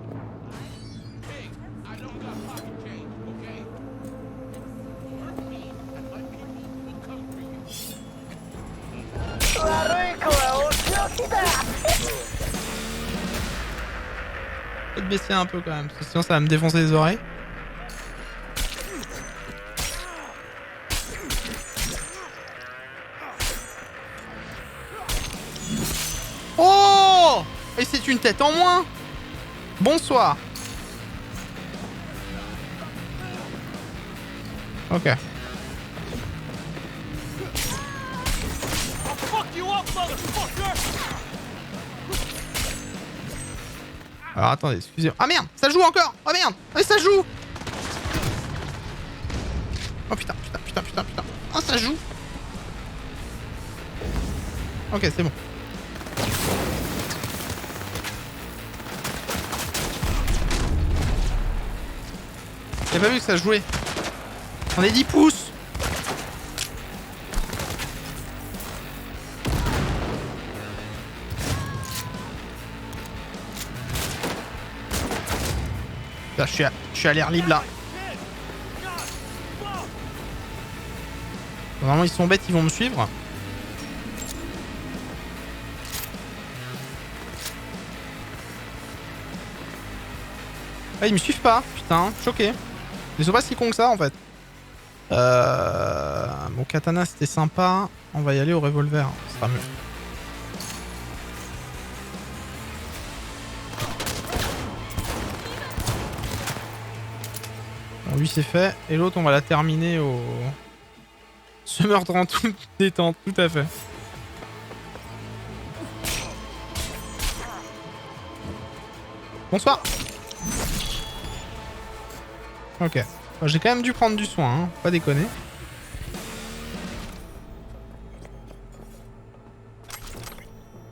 Peut-être baisser un peu quand même, parce que sinon ça va me défoncer les oreilles. Oh! Et c'est une tête en moins! Bonsoir! Ok. Alors attendez, excusez-moi. Ah merde, ça joue encore. Oh merde, mais ça joue. Oh putain, putain, putain, putain, putain. Oh ça joue. Ok, c'est bon. J'ai pas vu que ça jouait. On est 10 pouces. Là, je suis à l'air libre là. Normalement ils sont bêtes, ils vont me suivre. Ah ils me suivent pas, putain, choqué. Ils sont pas si cons que ça en fait. Mon katana c'était sympa. On va y aller au revolver, ce sera mieux. Bon, lui c'est fait. Et l'autre on va la terminer au... Ce meurtre en toute détente, tout à fait. Bonsoir. Ok. J'ai quand même dû prendre du soin, hein. Pas déconner.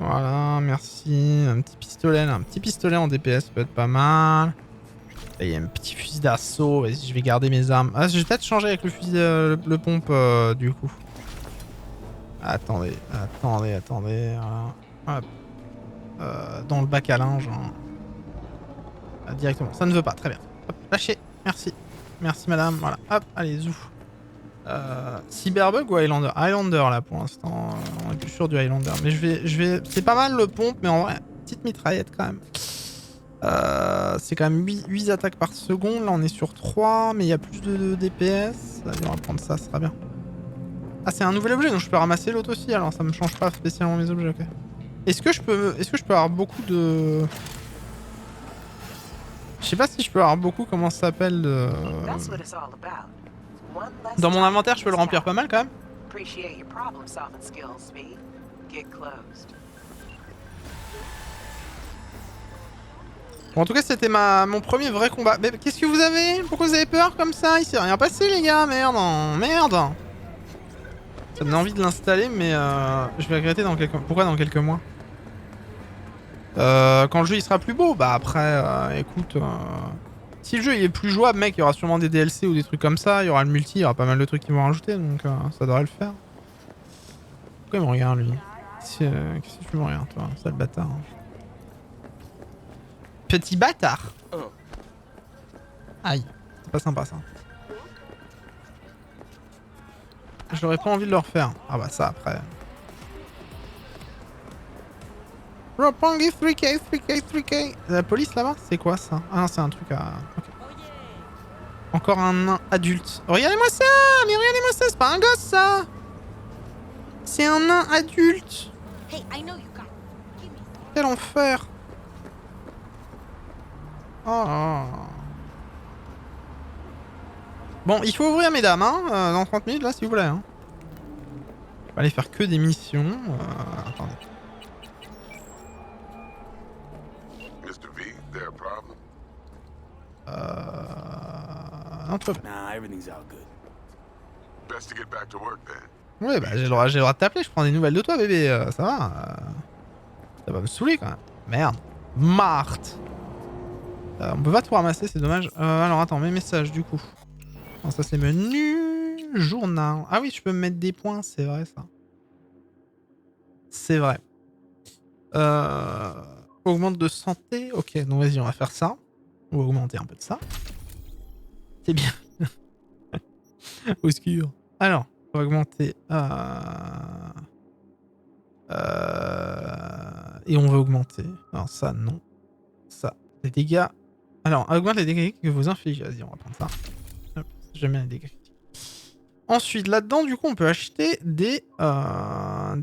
Voilà, merci. Un petit pistolet, là. Un petit pistolet en DPS peut être pas mal. Et il y a un petit fusil d'assaut. Vas-y, je vais garder mes armes. Ah, je vais peut-être changer avec le fusil, le pompe, du coup. Attendez, attendez, attendez. Voilà. Hop. Dans le bac à linge. Hein. Ah, directement. Ça ne veut pas. Très bien. Hop, lâchez. Merci. Merci madame. Voilà. Hop, allez, zou. Cyberbug ou Highlander? Highlander là pour l'instant. On est plus sûr du Highlander. Mais je vais. C'est pas mal le pompe, mais en vrai, petite mitraillette quand même. C'est quand même 8 attaques par seconde. Là on est sur 3, mais il y a plus de DPS. Allez, on va prendre ça, ça sera bien. Ah, c'est un nouvel objet, donc je peux ramasser l'autre aussi. Alors ça me change pas spécialement mes objets, ok. Est-ce que je peux avoir beaucoup de... Je sais pas si je peux avoir beaucoup, comment ça s'appelle de... Dans mon inventaire, je peux le remplir pas mal quand même. Bon, en tout cas, c'était mon premier vrai combat. Mais qu'est-ce que vous avez? Pourquoi vous avez peur comme ça? Il s'est rien passé, les gars. Merde, merde. Ça me donne envie de l'installer, mais je vais regretter dans quelques... Pourquoi dans quelques mois? Quand le jeu il sera plus beau, bah après, écoute, si le jeu il est plus jouable, mec, il y aura sûrement des DLC ou des trucs comme ça, il y aura le multi, il y aura pas mal de trucs qui vont rajouter, donc ça devrait le faire. Pourquoi il me regarde lui? Qu'est-ce que tu me regardes toi, sale bâtard? Petit bâtard. Aïe, c'est pas sympa ça. J'aurais pas envie de le refaire. Ah bah ça après. Roppongi 3K, 3K, 3K. La police là-bas, c'est quoi ça? Ah non, c'est un truc à... Okay. Encore un nain adulte. Regardez-moi ça! Mais regardez-moi ça, c'est pas un gosse ça! C'est un nain adulte! Quel enfer! Oh. Bon, il faut ouvrir mesdames, hein, dans 30 minutes là, si vous voulez. Hein. Je vais aller faire que des missions. Attendez. Non, tout va bien. Nah, everything's all good. Best to get back to work then. Ouais, bah j'ai le droit de t'appeler, je prends des nouvelles de toi, bébé. Ça va ça va me saouler quand même. Merde. Marthe. On peut pas tout ramasser, c'est dommage. Alors attends, mes messages du coup. Non, ça c'est menu. Journal. Ah oui, je peux me mettre des points, c'est vrai ça. C'est vrai. Augmente de santé. Ok, donc vas-y, on va faire ça. On va augmenter un peu de ça. C'est bien. Au secours. Alors, on va augmenter. Et on va augmenter. Alors ça, non. Ça. Les dégâts. Alors, augmente les dégâts que vous infligez. Vas-y, on va prendre ça. Hop, j'aime bien les dégâts critiques. Ensuite, là-dedans, du coup, on peut acheter des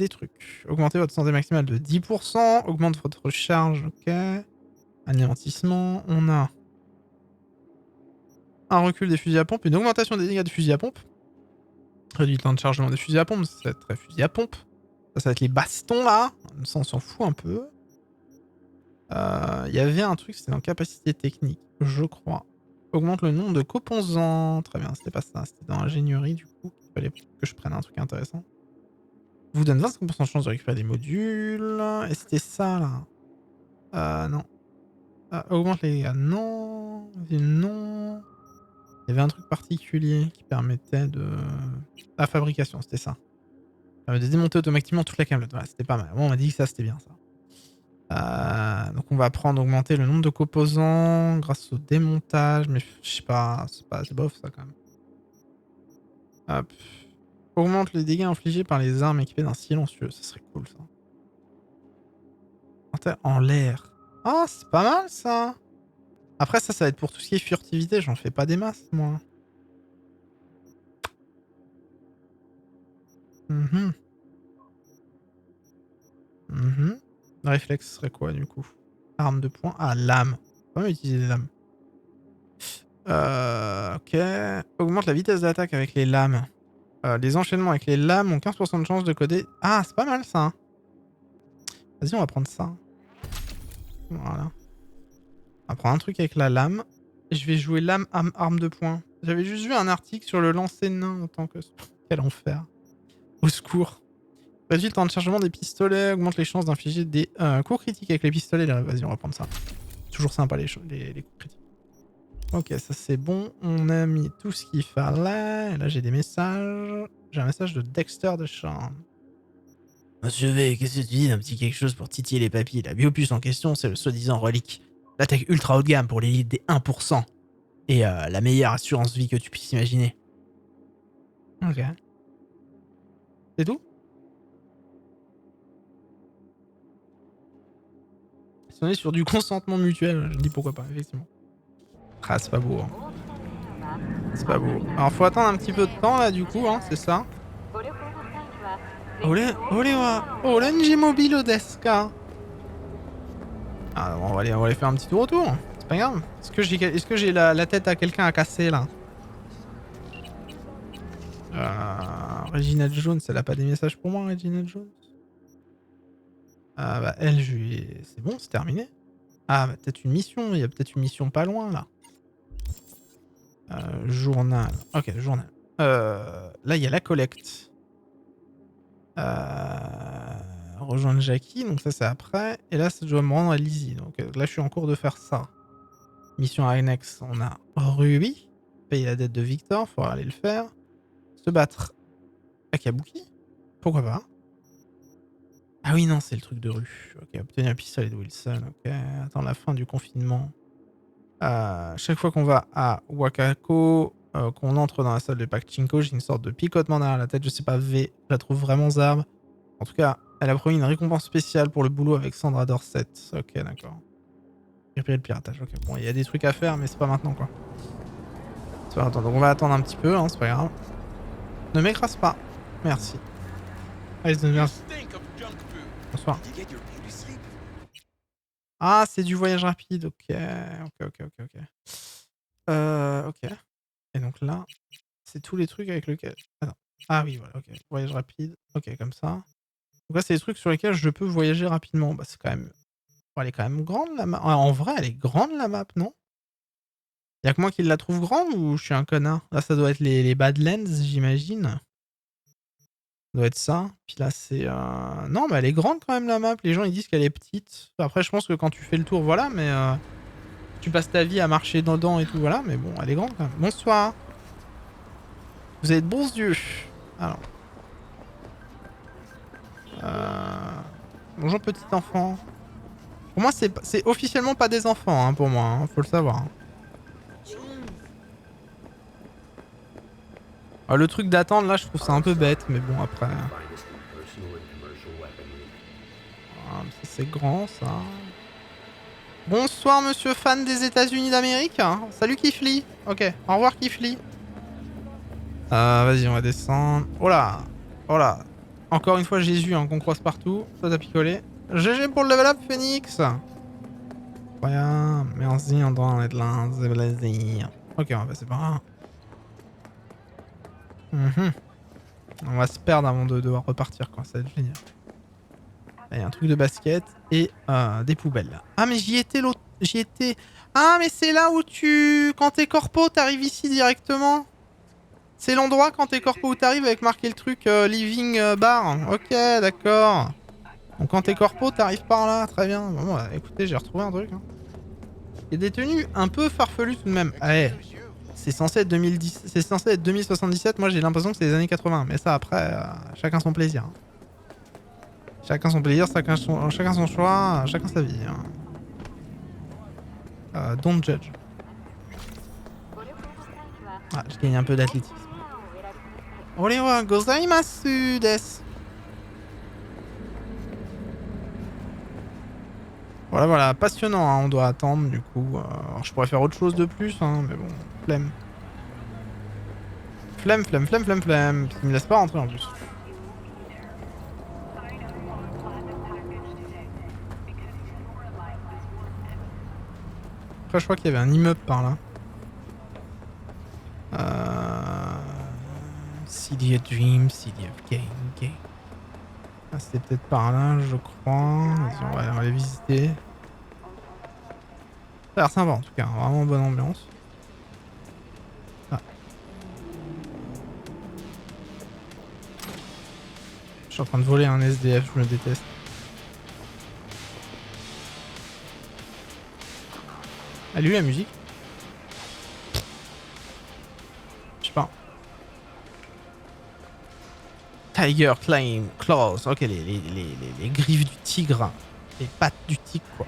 trucs. Augmentez votre santé maximale de 10%. Augmente votre charge. Ok. Anéantissement. On a un recul des fusils à pompe. Une augmentation des dégâts de fusils à pompe. Réduit le temps de chargement des fusils à pompe. Ça va être fusil à pompe. Ça va être les bastons là. Ça, on s'en fout un peu. Il y avait un truc, c'était dans capacité technique, je crois. Augmente le nombre de composants. Très bien, c'était pas ça. C'était dans l'ingénierie du coup. Il fallait que je prenne un truc intéressant. Vous donne 25% de chance de récupérer des modules. Et c'était ça là. Non. Augmente les dégâts. Non. Non. Il y avait un truc particulier qui permettait de. La fabrication, c'était ça. De démonter automatiquement toute la camelote. Voilà, c'était pas mal. Bon, on m'a dit que ça c'était bien ça. Donc on va augmenter le nombre de composants grâce au démontage, mais je sais pas, c'est bof ça quand même. Hop. Augmente les dégâts infligés par les armes équipées d'un silencieux, ça serait cool ça. En l'air. Ah, c'est pas mal ça. Après ça va être pour tout ce qui est furtivité, j'en fais pas des masses moi. Réflexe serait quoi du coup? Arme de poing. Ah, lame. On va utiliser des lames. Ok. Augmente la vitesse d'attaque avec les lames. Les enchaînements avec les lames ont 15% de chance de coder. Ah, c'est pas mal ça. Hein. Vas-y, on va prendre ça. Voilà. On va prendre un truc avec la lame. Et je vais jouer lame arme de poing. J'avais juste vu un article sur le lancer nain en tant que... Quel enfer. Au secours. Réduit le temps de chargement des pistolets. Augmente les chances d'infliger des coups critiques avec les pistolets. Vas-y, on va prendre ça. Toujours sympa les coups critiques. Ok, ça c'est bon. On a mis tout ce qu'il fallait. Et là, j'ai des messages. J'ai un message de Dexter Deschamps. Monsieur V, qu'est-ce que tu dis d'un petit quelque chose pour titiller les papilles? La Biopus en question, c'est le soi-disant relique. L'attaque ultra haut de gamme pour l'élite des 1%. Et la meilleure assurance vie que tu puisses imaginer. Ok. C'est tout? Si on est sur du consentement mutuel, je me dis pourquoi pas, effectivement. Ah, c'est pas beau. Hein. C'est pas beau. Alors, faut attendre un petit peu de temps, là, du coup, hein, c'est ça. Orange mobile deska. Ah, on va aller faire un petit tour autour. C'est pas grave. Est-ce que j'ai la tête à quelqu'un à casser, là? Regina Jones, elle a pas des messages pour moi, Regina Jones? Bah, elle, c'est bon, c'est terminé. Ah, bah, peut-être une mission. Il y a peut-être une mission pas loin, là. Journal. Ok, journal. Là, il y a la collecte. Rejoindre Jackie, donc ça c'est après. Et là, ça doit me rendre à Lizzie. Donc là, je suis en cours de faire ça. Mission annexe, on a Ruby. Payer la dette de Victor, faut aller le faire. Se battre à Kabuki. Pourquoi pas? Ah oui, non, c'est le truc de rue. Ok, obtenir un pistolet de Wilson. Ok, attends la fin du confinement. Chaque fois qu'on va à Wakako, qu'on entre dans la salle de Pachinko, j'ai une sorte de picotement derrière la tête. Je sais pas, V, je la trouve vraiment zarbe. En tout cas, elle a promis une récompense spéciale pour le boulot avec Sandra Dorset. Ok, d'accord. Réparer le piratage. Ok, bon, il y a des trucs à faire, mais c'est pas maintenant, quoi. Attends, donc on va attendre un petit peu, hein, c'est pas grave. Ne m'écrase pas. Merci. Allez, merci. Bonsoir. Ah, c'est du voyage rapide. Ok. Ok. Et donc là, c'est tous les trucs avec lesquels... Attends. Ah oui, voilà, ok. Voyage rapide. Ok, comme ça. Donc là, c'est les trucs sur lesquels je peux voyager rapidement. Bah, c'est quand même... Oh, elle est quand même grande, la map. En vrai, elle est grande, la map, non? Y'a que moi qui la trouve grande ou je suis un connard? Là, ça doit être les Badlands, j'imagine. Ça doit être ça. Puis là, c'est... Non, mais elle est grande quand même, la map. Les gens, ils disent qu'elle est petite. Après, je pense que quand tu fais le tour, voilà, mais... Tu passes ta vie à marcher dedans et tout, voilà. Mais bon, elle est grande quand même. Bonsoir. Vous avez de bons yeux. Alors. Bonjour, petit enfant. Pour moi, c'est officiellement pas des enfants, hein, pour moi. Hein, faut le savoir. Hein. Alors, le truc d'attendre, là, je trouve ça un peu bête. Mais bon, après... Ah, ça, c'est grand, ça. Bonsoir, monsieur fan des États-Unis d'Amérique. Salut, Kifli. Ok, au revoir, Kifli. Vas-y, on va descendre. Oh là. Oh là. Encore une fois, Jésus, hein, qu'on croise partout. Ça t'a picolé. GG pour le level up, Phoenix. Voilà. Merci, Antoine, d'être là. C'est plaisir. Ok, on va passer par là. On va se perdre avant de devoir repartir, quoi. Ça va être génial. Il y a un truc de basket et des poubelles là. Ah mais j'y étais l'autre... J'y étais... Ah mais c'est là où tu... Quand t'es corpo, t'arrives ici directement. C'est l'endroit quand t'es corpo où t'arrives avec marqué le truc living bar. Ok, d'accord. Donc quand t'es corpo, t'arrives par là. Très bien. Bon, bah, écoutez, j'ai retrouvé un truc. Hein. Il y a des tenues un peu farfelues tout de même. Allez, c'est censé être 2010... C'est censé être 2077. Moi j'ai l'impression que c'est les années 80. Mais ça après, chacun son plaisir. Hein. Chacun son plaisir, chacun son choix, chacun sa vie. Hein. Don't judge. Ah, je gagne un peu d'athlétisme. Orewa gozaimasu desu. Voilà, voilà, passionnant, hein, on doit attendre du coup. Alors, je pourrais faire autre chose de plus, hein, mais bon, flemme. Flemme. Il me laisse pas rentrer en plus. Après, je crois qu'il y avait un immeuble par là. City of Dreams, City of Game. Ah, c'était peut-être par là, je crois. Vas-y, on va aller visiter. Ça a l'air sympa en tout cas, vraiment bonne ambiance. Ah. Je suis en train de voler un SDF, je me déteste. Elle a eu la musique? Je sais pas. Tiger Claws. Ok, les griffes du tigre. Les pattes du tigre, quoi.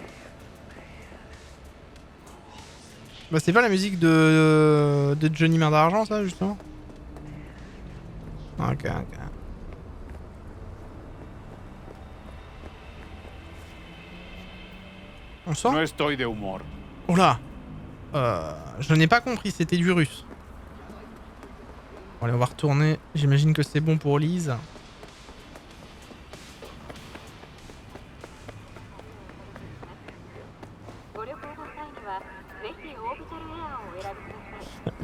Bah, c'est pas la musique de Johnny Main d'Argent, ça, justement? Ok. On sort? Oh là! Je n'ai pas compris, c'était du russe. Bon, allez, on va retourner. J'imagine que c'est bon pour Lise.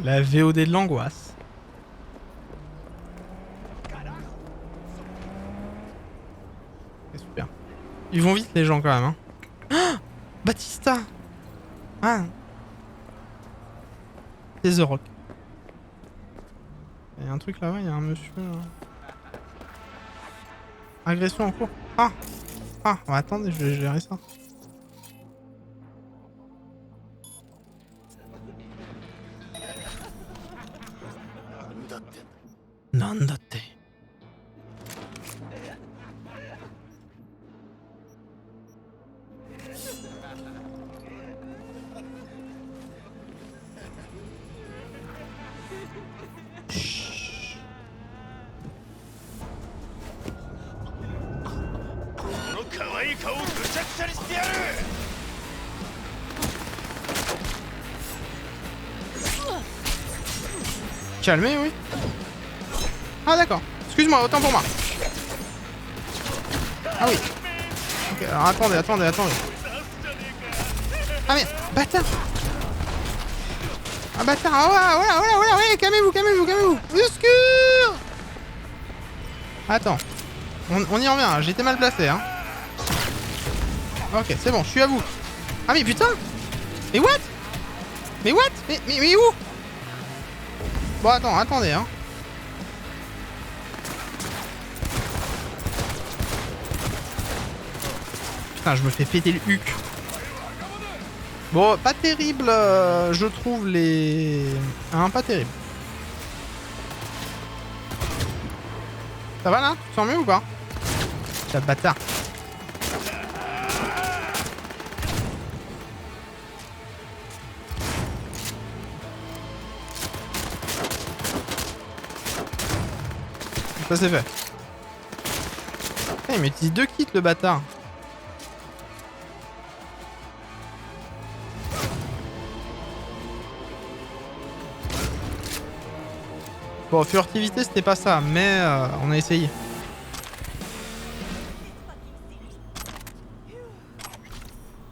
La VOD de l'angoisse. C'est super. Ils vont vite les gens quand même. Hein. Ah, Batista. Ah. C'est The Rock. Il y a un truc là-bas, il y a un monsieur là. Agression en cours. Ah. Ah, bah, attendez, je vais gérer ça. Nandate. Calmez, oui. Ah d'accord. Excuse-moi, autant pour moi. Ah oui. Ok, alors attendez. Ah mais, bâtard. Ah bâtard, ah voilà, ouais, calmez-vous. Au secours. Attends. On y revient, hein. J'étais mal placé, hein. Ok, c'est bon, je suis à vous. Ah mais putain. Mais what? Mais what? Mais où? Bon, attendez, hein. Putain, je me fais péter le huc. Bon, pas terrible, je trouve les... Hein, pas terrible. Ça va là? Tu te sens mieux ou pas? T'as bâtard. Ça c'est fait. Il m'utilise 2 kits le bâtard. Bon, furtivité c'était pas ça, mais on a essayé.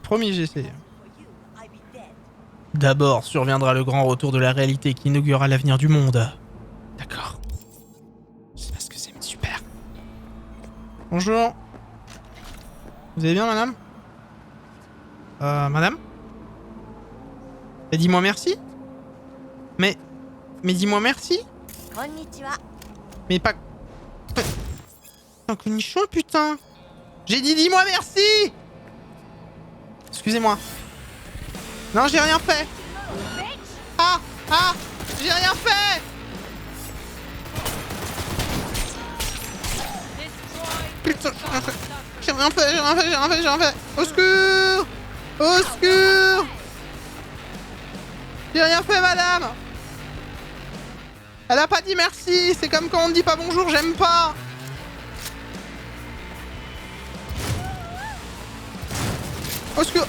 Promis, j'ai essayé. D'abord surviendra le grand retour de la réalité qui inaugurera l'avenir du monde. D'accord. Je sais pas ce que c'est, mais super. Bonjour. Vous allez bien, madame? Madame? Et dis-moi merci. Mais dis-moi merci. Mais pas... Un connichon, putain. J'ai dit dis-moi merci. Excusez-moi. Non, j'ai rien fait. Ah, j'ai rien fait. Putain, j'ai rien fait. Au secours. Au secours. J'ai rien fait, madame. Elle a pas dit merci. C'est comme quand on ne dit pas bonjour, j'aime pas. Au secours.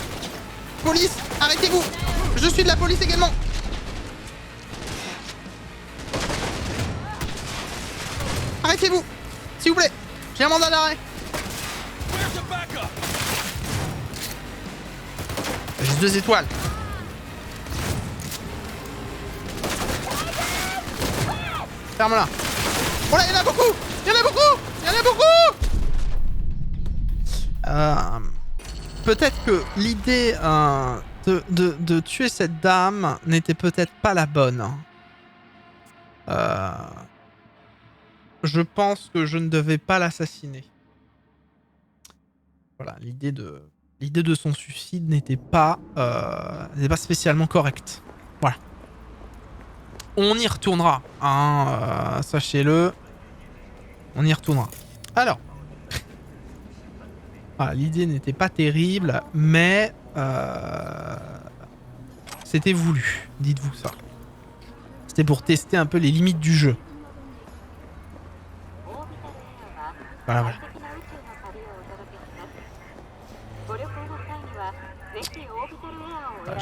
Police, arrêtez-vous. Je suis de la police également. Arrêtez-vous, s'il vous plaît. J'ai un mandat d'arrêt. J'ai 2 étoiles. Ferme-la. Oh là, il y en a beaucoup. Peut-être que l'idée de tuer cette dame n'était peut-être pas la bonne. Je pense que je ne devais pas l'assassiner. Voilà, l'idée de son suicide n'était pas spécialement correcte. Voilà. On y retournera, hein, sachez-le. On y retournera. Alors. Voilà, l'idée n'était pas terrible, mais c'était voulu, dites-vous ça. C'était pour tester un peu les limites du jeu. Voilà.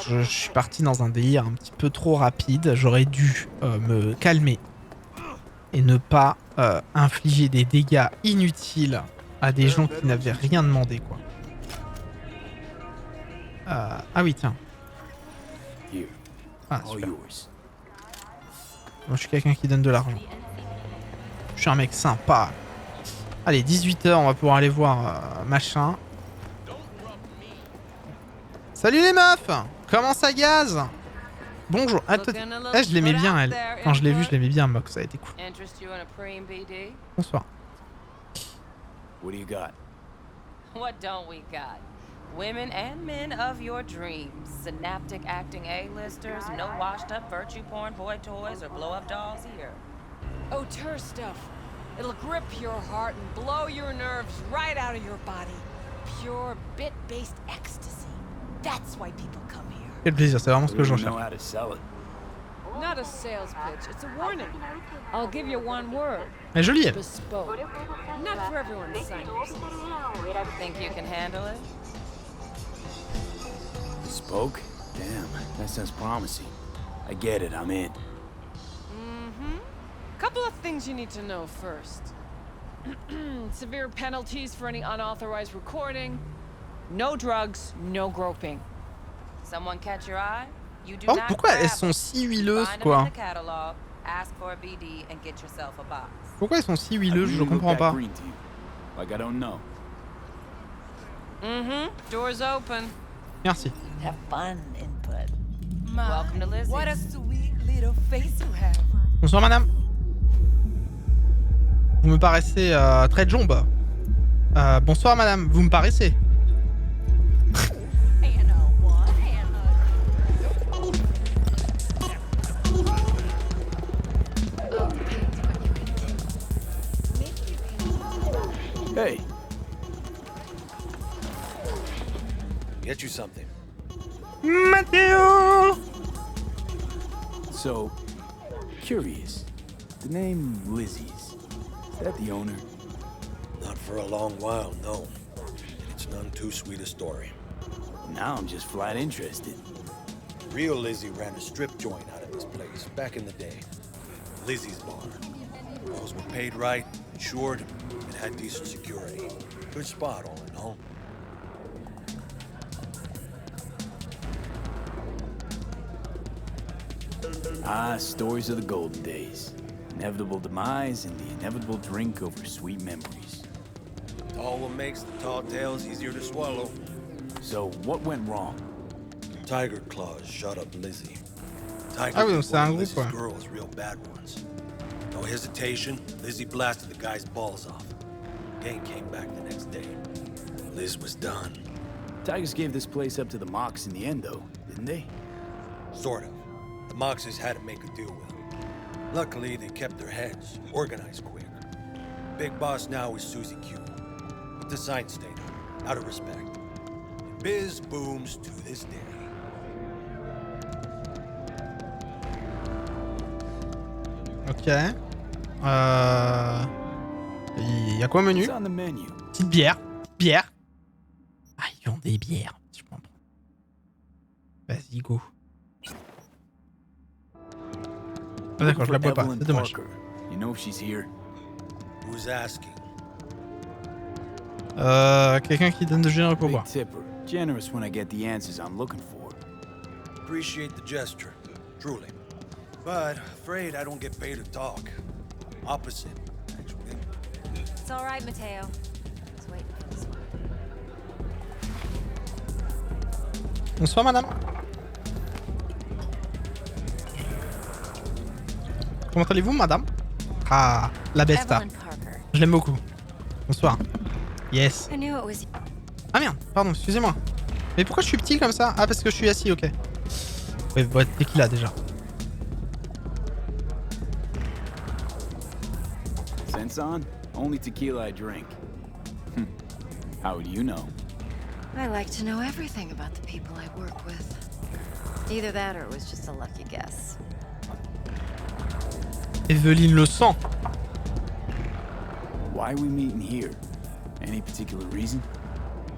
Je suis parti dans un délire un petit peu trop rapide. J'aurais dû me calmer et ne pas infliger des dégâts inutiles à des gens qui n'avaient rien demandé, quoi. Ah oui, tiens. Ah, super. Moi, je suis quelqu'un qui donne de l'argent. Je suis un mec sympa. Allez, 18h, on va pouvoir aller voir machin. Salut les meufs! Comment ça gaze? Bonjour. Attends, je l'aimais bien, elle. Quand je l'ai vue, je l'aimais bien, Mox. Ça a été cool. Bonsoir. What do you got? What don't we got? Women and men of your dreams. Synaptic acting A-listers, no washed-up virtue porn boy toys or blow-up dolls here. Auteur stuff. It'll grip your heart and blow your nerves right out of your body. Pure bit-based ecstasy. That's why people come here. Quel plaisir, c'est vraiment ce que je recherche. Not a sales pitch, it's a warning. I'll give you one word. Elle est jolie, elle. Bespoke. Not for everyone's sinuses. Think you can handle it? Bespoke? Damn, that sounds promising. I get it, I'm in. Couple of things you need to know first. Severe penalties for any unauthorized recording. No drugs, no groping. Someone catch your eye? You do Oh, not pourquoi grab elles sont si huileuses, Find them quoi? in the catalog, ask for a BD and get yourself a box. Pourquoi elles sont si huileuses? Je comprends pas. Like I don't know. Doors open. Merci. Have fun, input. Welcome to Lizzie. What a sweet little face you have. Bonsoir madame. Vous me paraissez très jombe. Bonsoir madame, vous me paraissez. Hey. Get you something. Matteo! So, curious. The name Lizzie's. Is that the owner? Not for a long while, no. It's none too sweet a story. Now I'm just flat interested. Real Lizzie ran a strip joint out of this place back in the day. Lizzie's Bar. Girls were paid right, insured, and had decent security. Good spot, all in all. Ah, stories of the golden days. Inevitable demise and the inevitable drink over sweet memories. It's all what makes the tall tales easier to swallow. So, what went wrong? Tiger Claws shot up Lizzie. Tiger Ah oui, donc was c'est one un of groupe, Lizzie's ouais. girls, real bad ones. No hesitation, Lizzie blasted the guy's balls off. Gang came back the next day. Liz was done. Tigers gave this place up to the Mox in the end, though, didn't they? Sort of. The Moxes had to make a deal with them. Luckily, they kept their heads, organized quick. Big boss now is Susie Q. But the sign stayed up, out of respect. And biz booms to this day. Ok. Il y a quoi au menu? What's on the menu? Petite bière. Bière. Ah, ils vendent des bières. Je comprends. Vas-y, go. Ah, d'accord, je la bois pas. C'est dommage. You know if she's here? Who's asking? Quelqu'un qui donne de généreux pour Big boire. tipper. Generous when I get the answers I'm looking for. Appreciate the gesture, truly. But afraid I don't get paid to talk. Opposite, actually. It's all right, Mateo. Just wait for this one. Bonsoir, madame. Comment allez-vous, madame? Ah, la besta. Evelyn Parker. Je l'aime beaucoup. Bonsoir. Yes. I knew it was. Ah merde, pardon, excusez-moi. Mais pourquoi je suis petit comme ça? Ah, parce que je suis assis, ok. Ouais, bon, tequila déjà. Sense on? Only tequila I drink. How do you know? I like to know everything about the people I work with. Either that or it was just a lucky guess. Evelyne le sang. Why are we meeting here? Any particular reason?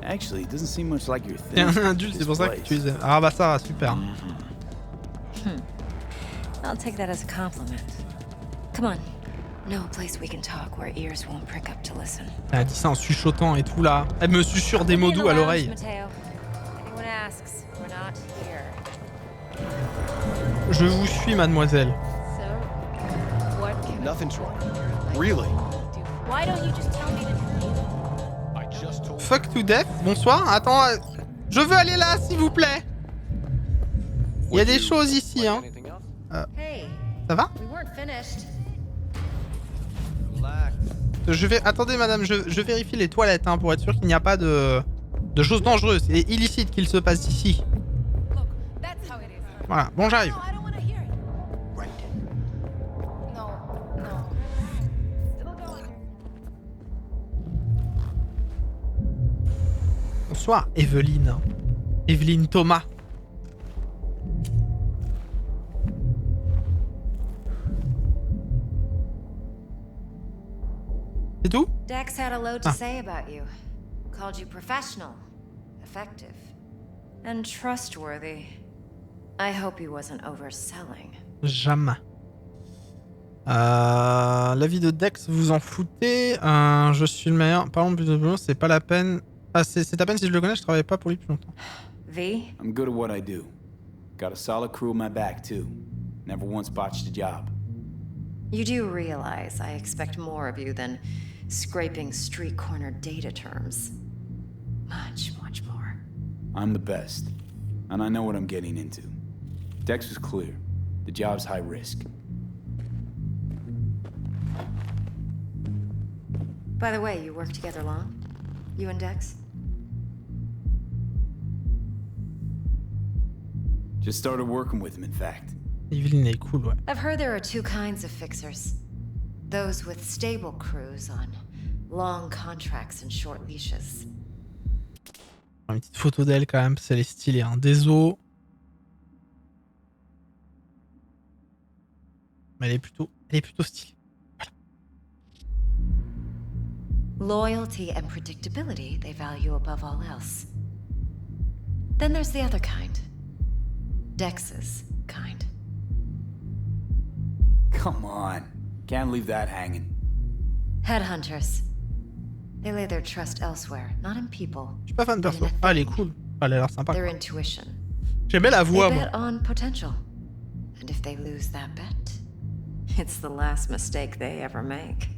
Actually, it doesn't seem much like your thing. T'es un adulte, c'est pour ça que tu disais. Ah bah ça va, super. I'll take that as a compliment. Come on. No place we can talk where ears won't prick up to listen. Elle a dit ça en chuchotant et tout là. Elle me susurre des mots doux à l'oreille. Anyone asks, we're not here. Je vous suis, mademoiselle. So, what can Nothing's wrong. Really? Why don't you just tell me the truth? I just told Fuck to death. Bonsoir. Attends, je veux aller là, s'il vous plaît. Il y a des choses ici, hein. Hey, Ça va? we weren't finished. Je vais... Attendez, madame, je vérifie les toilettes, hein, pour être sûr qu'il n'y a pas de choses dangereuses et illicites qu'il se passe ici. Voilà, bon, j'arrive. Bonsoir, Evelyne. Evelyne Thomas. C'est tout? Dex had a lot to say about you. Called you professional, effective, and trustworthy. I hope he wasn't overselling. Jamais. L'avis de Dex, vous en foutez. Je suis le meilleur. Parlons plus de boulot, c'est pas la peine. Ah, c'est à peine si je le connais, je travaille pas pour lui plus longtemps. V? I'm good at what I do. Got a solid crew in my back, too. Never once botched a job. You do realize I expect more of you than scraping street corner data terms. Much, much more. I'm the best. And I know what I'm getting into. Dex was clear. The job's high risk. By the way, you work together long? You and Dex? Just started working with him, in fact. Evelyn est cool, ouais. I've heard there are two kinds of fixers. Those with stable crews on long contracts and short leashes. Une petite photo d'elle quand même, parce qu'elle est stylée. Hein. Désolé. Mais elle est plutôt stylée. Loyalty and predictability they value above all else. Then there's the other kind. Dex's kind. Come on. Can't leave that hanging. Headhunters. They lay their trust elsewhere, not in people. Je suis pas fan perso. Ah, elle est cool. Elle a l'air sympa. Their Quoi. intuition. J'aime bien la voix, They moi. bet on potential. And if they lose that bet, it's the last mistake they ever make.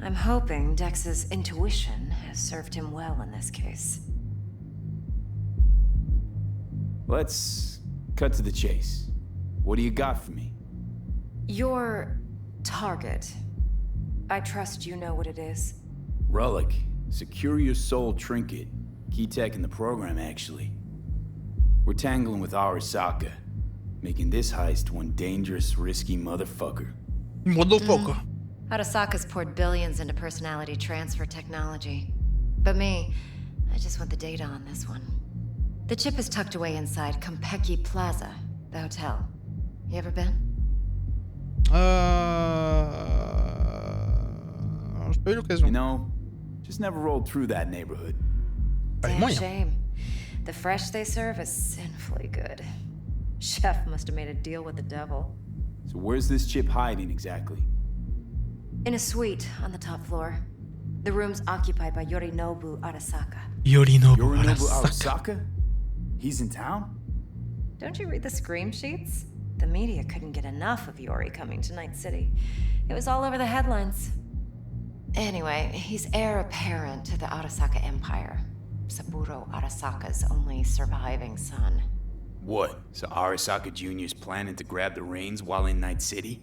I'm hoping Dex's intuition has served him well in this case. Let's cut to the chase. What do you got for me? Your target. I trust you know what it is. Relic. Secure your soul trinket. Key tech in the program, actually. We're tangling with Arasaka, making this heist one dangerous, risky motherfucker. Motherfucker. Arasaka's poured billions into personality transfer technology. But me, I just want the data on this one. The chip is tucked away inside Konpeki Plaza, the hotel. You ever been? J'ai pas eu l'occasion. You know, just never rolled through that neighborhood. Damn shame. The fresh they serve is sinfully good. Chef must have made a deal with the devil. So where's this chip hiding exactly? In a suite on the top floor. The room's occupied by Yorinobu Arasaka. Yorinobu Arasaka? He's in town? Don't you read the scream sheets? The media couldn't get enough of Yori coming to Night City. It was all over the headlines. Anyway, he's heir apparent to the Arasaka Empire. Saburo Arasaka's only surviving son. What? So Arasaka Jr.'s planning to grab the reins while in Night City?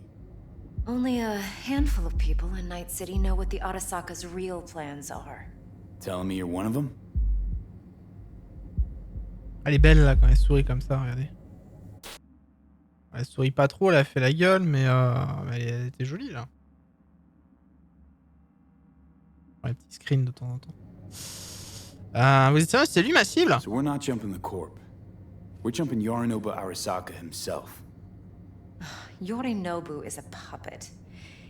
Only a handful of people in Night City know what the Arasaka's real plans are. Telling me you're one of them? Elle est belle là quand elle sourit comme ça, regardez. Elle sourit pas trop, elle a fait la gueule, mais elle était jolie là. Les petits screens de temps en temps. Vous êtes sérieux, c'est lui ma cible? So we're not jumping the corp. We're jumping Yorinobu Arasaka himself. Yorinobu is a puppet.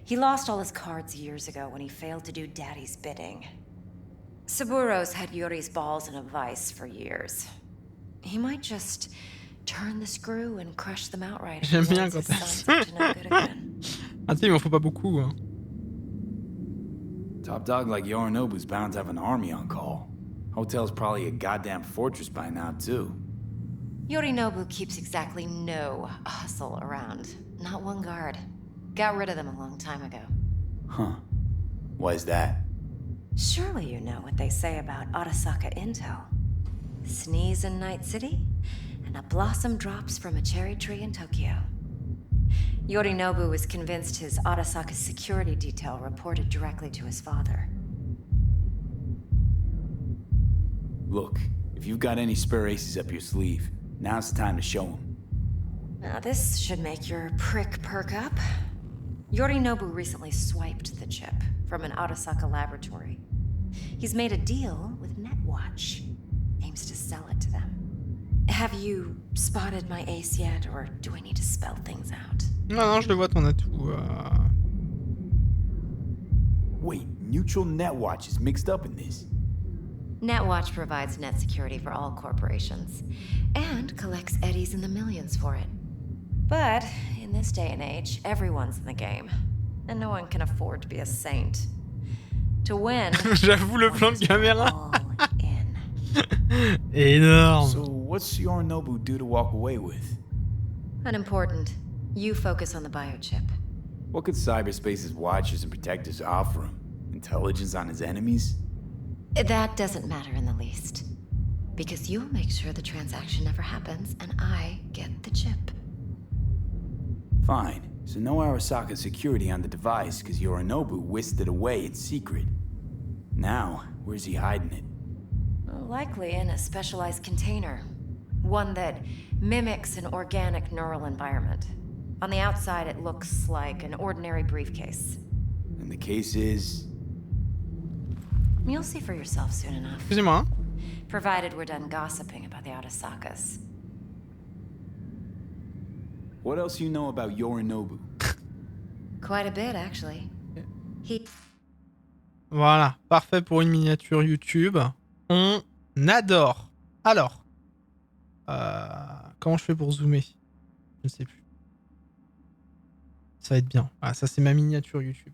He lost all his cards years ago when he failed to do Daddy's bidding. Saburo's had Yori's balls in a vice for years. He might just turn the screw and crush them outright. J'aime bien quand elle... Ah tu sais, il m'en faut pas beaucoup. Hein. Top dog like Yorinobu's bound to have an army on call. Hotel's probably a goddamn fortress by now, too. Yorinobu keeps exactly no hustle around. Not one guard. Got rid of them a long time ago. Huh. Why is that? Surely you know what they say about Arasaka intel. Sneeze in Night City, and a blossom drops from a cherry tree in Tokyo. Yorinobu was convinced his Arasaka security detail reported directly to his father. Look, if you've got any spare aces up your sleeve, now's the time to show them. Now this should make your prick perk up. Yorinobu recently swiped the chip from an Arasaka laboratory. He's made a deal with Netwatch. Aims to sell it to them. Have you spotted my ace yet, or do I need to spell things out? Non, je le vois ton atout. Wait, Neutral Netwatch is mixed up in this. Netwatch provides net security for all corporations, and collects eddies in the millions for it. But in this day and age, everyone's in the game, and no one can afford to be a saint. To win, j'avoue le plan de caméra. Énorme. So what's Yorinobu due to walk away with? Unimportant. You focus on the biochip. What could cyberspace's watchers and protectors offer him? Intelligence on his enemies? That doesn't matter in the least. Because you'll make sure the transaction never happens, and I get the chip. Fine. So no Arasaka security on the device because Yorinobu whisked it away in secret. Now, where's he hiding it? Likely in a specialized container. One that mimics an organic neural environment. On the outside, it looks like an ordinary briefcase. And the case is... You'll see for yourself soon enough. Excusez-moi. Provided we're done gossiping about the Arasakas. What else you know about Yorinobu? Quite a bit, actually. He... Voilà, parfait pour une miniature YouTube. On adore. Alors, comment je fais pour zoomer? Je ne sais plus. Ça va être bien. Ah, ça c'est ma miniature YouTube.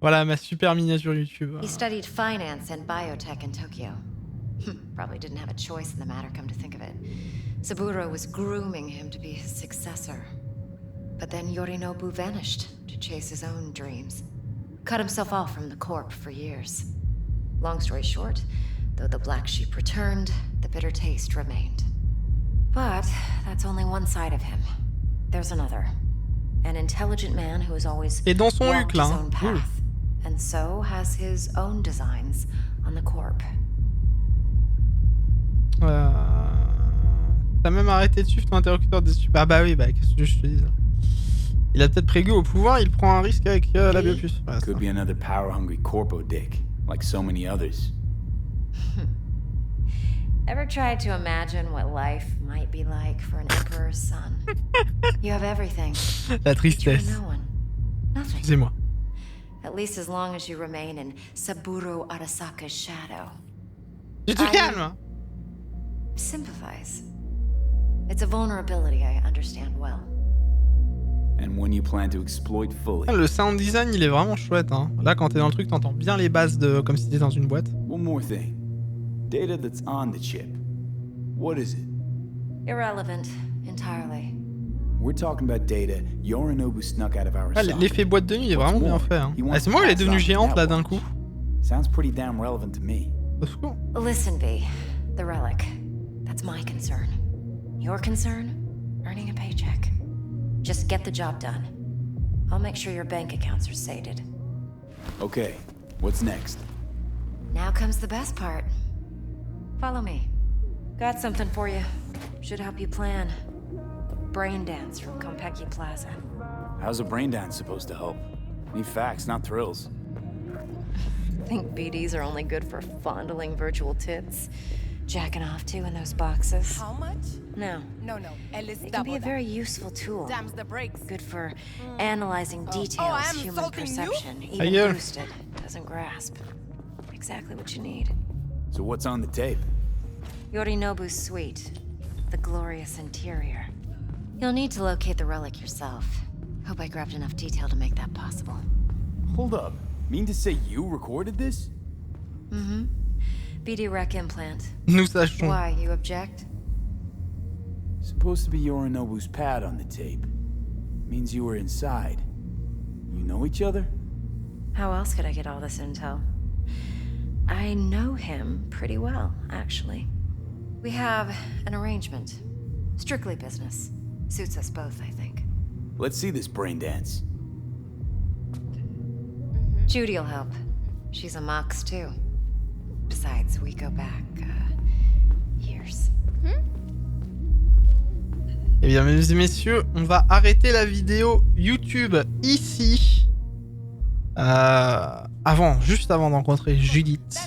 Voilà ma super miniature YouTube. He studied finance and biotech in Tokyo. Probably didn't have a choice in the matter, come to think of it. Saburo was grooming him to be his successor. But then Yorinobu vanished to chase his own dreams. Cut himself off from the Corp for years. Long story short, though the black sheep returned, the bitter taste remained. But that's only one side of him. There's another. An intelligent man who has always Et dans son walked huc, là, his own path, and so has his own designs on the Corp. T'as même arrêté de suivre ton interlocuteur des super. Ah bah oui, bah qu'est-ce que je te dis là. Il a peut-être pris goût au pouvoir, il prend un risque avec la biopuce. Ouais, Could be another power-hungry corpo dick, like so many others. Ever tried to imagine what life might be like for an emperor's son? You have everything. La tristesse. No one. Nothing. Excusez-moi. At least as long as you remain in Saburo Arasaka's shadow. Tu te calmes. Sympathize. It's a vulnerability I understand well. And when you plan to exploit fully. Le sound design, il est vraiment chouette. Hein. Là, quand t'es dans le truc, t'entends bien les basses de comme si t'étais dans une boîte. One more thing. Data that's on the chip. What is it? Irrelevant, entirely. We're talking about data Yorinobu snuck out of our Ah, l'effet boîte de nuit est vraiment bien fait. Hein. Ah, c'est moi elle est devenue géante là d'un coup. Sounds pretty damn relevant to me. Listen, B. The relic. That's my concern. Your concern? Earning a paycheck. Just get the job done. I'll make sure your bank accounts are sated. Okay, what's next? Now comes the best part. Follow me. Got something for you. Should help you plan. Brain dance from Konpeki Plaza. How's a brain dance supposed to help? Need facts, not thrills. Think BDs are only good for fondling virtual tits? Jacking off too in those boxes? How much? No. No, él es It can be a very useful tool. Damns the brakes. Good for analyzing details I'm human insulting perception, you? even Ailleurs. boosted, doesn't grasp. Exactly what you need. So what's on the tape? Yorinobu's suite. The glorious interior. You'll need to locate the relic yourself. Hope I grabbed enough detail to make that possible. Hold up. Mean to say you recorded this? Mm-hmm. BD Rec implant. Nous sachons. Why, you object? Supposed to be Yorinobu's pad on the tape. Means you were inside. You know each other? How else could I get all this intel? I know him pretty well, actually. We have an arrangement. Strictly business. Suits us both, I think. Let's see this brain dance. Judy'll help. She's a Mox, too. Besides, we go back, years. Eh bien, mesdames et messieurs, on va arrêter la vidéo YouTube ici. Juste avant de rencontrer Judith.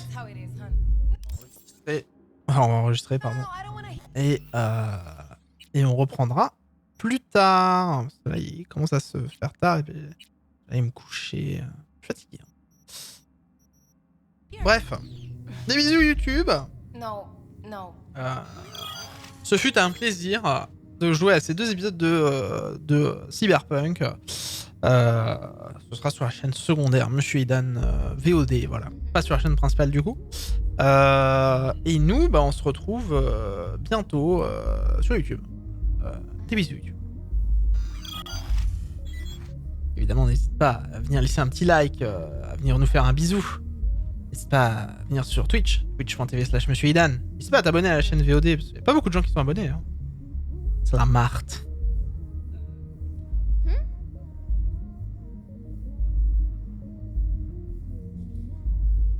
On va enregistrer, pardon. Et on reprendra plus tard. Parce que là, il commence à se faire tard. Et puis, aller me coucher. Je suis fatigué. Bref. Des bisous YouTube. No. Ce fut un plaisir de jouer à ces 2 épisodes de Cyberpunk. Ce sera sur la chaîne secondaire, Monsieur Idan VOD, voilà. Pas sur la chaîne principale du coup. Et nous, on se retrouve bientôt sur YouTube. Des bisous YouTube. Évidemment, n'hésite pas à venir laisser un petit like, à venir nous faire un bisou. N'hésite pas à venir sur Twitch, twitch.tv/Monsieur Idan. N'hésite pas à t'abonner à la chaîne VOD, parce qu'il n'y a pas beaucoup de gens qui sont abonnés. Hein. C'est la Marthe.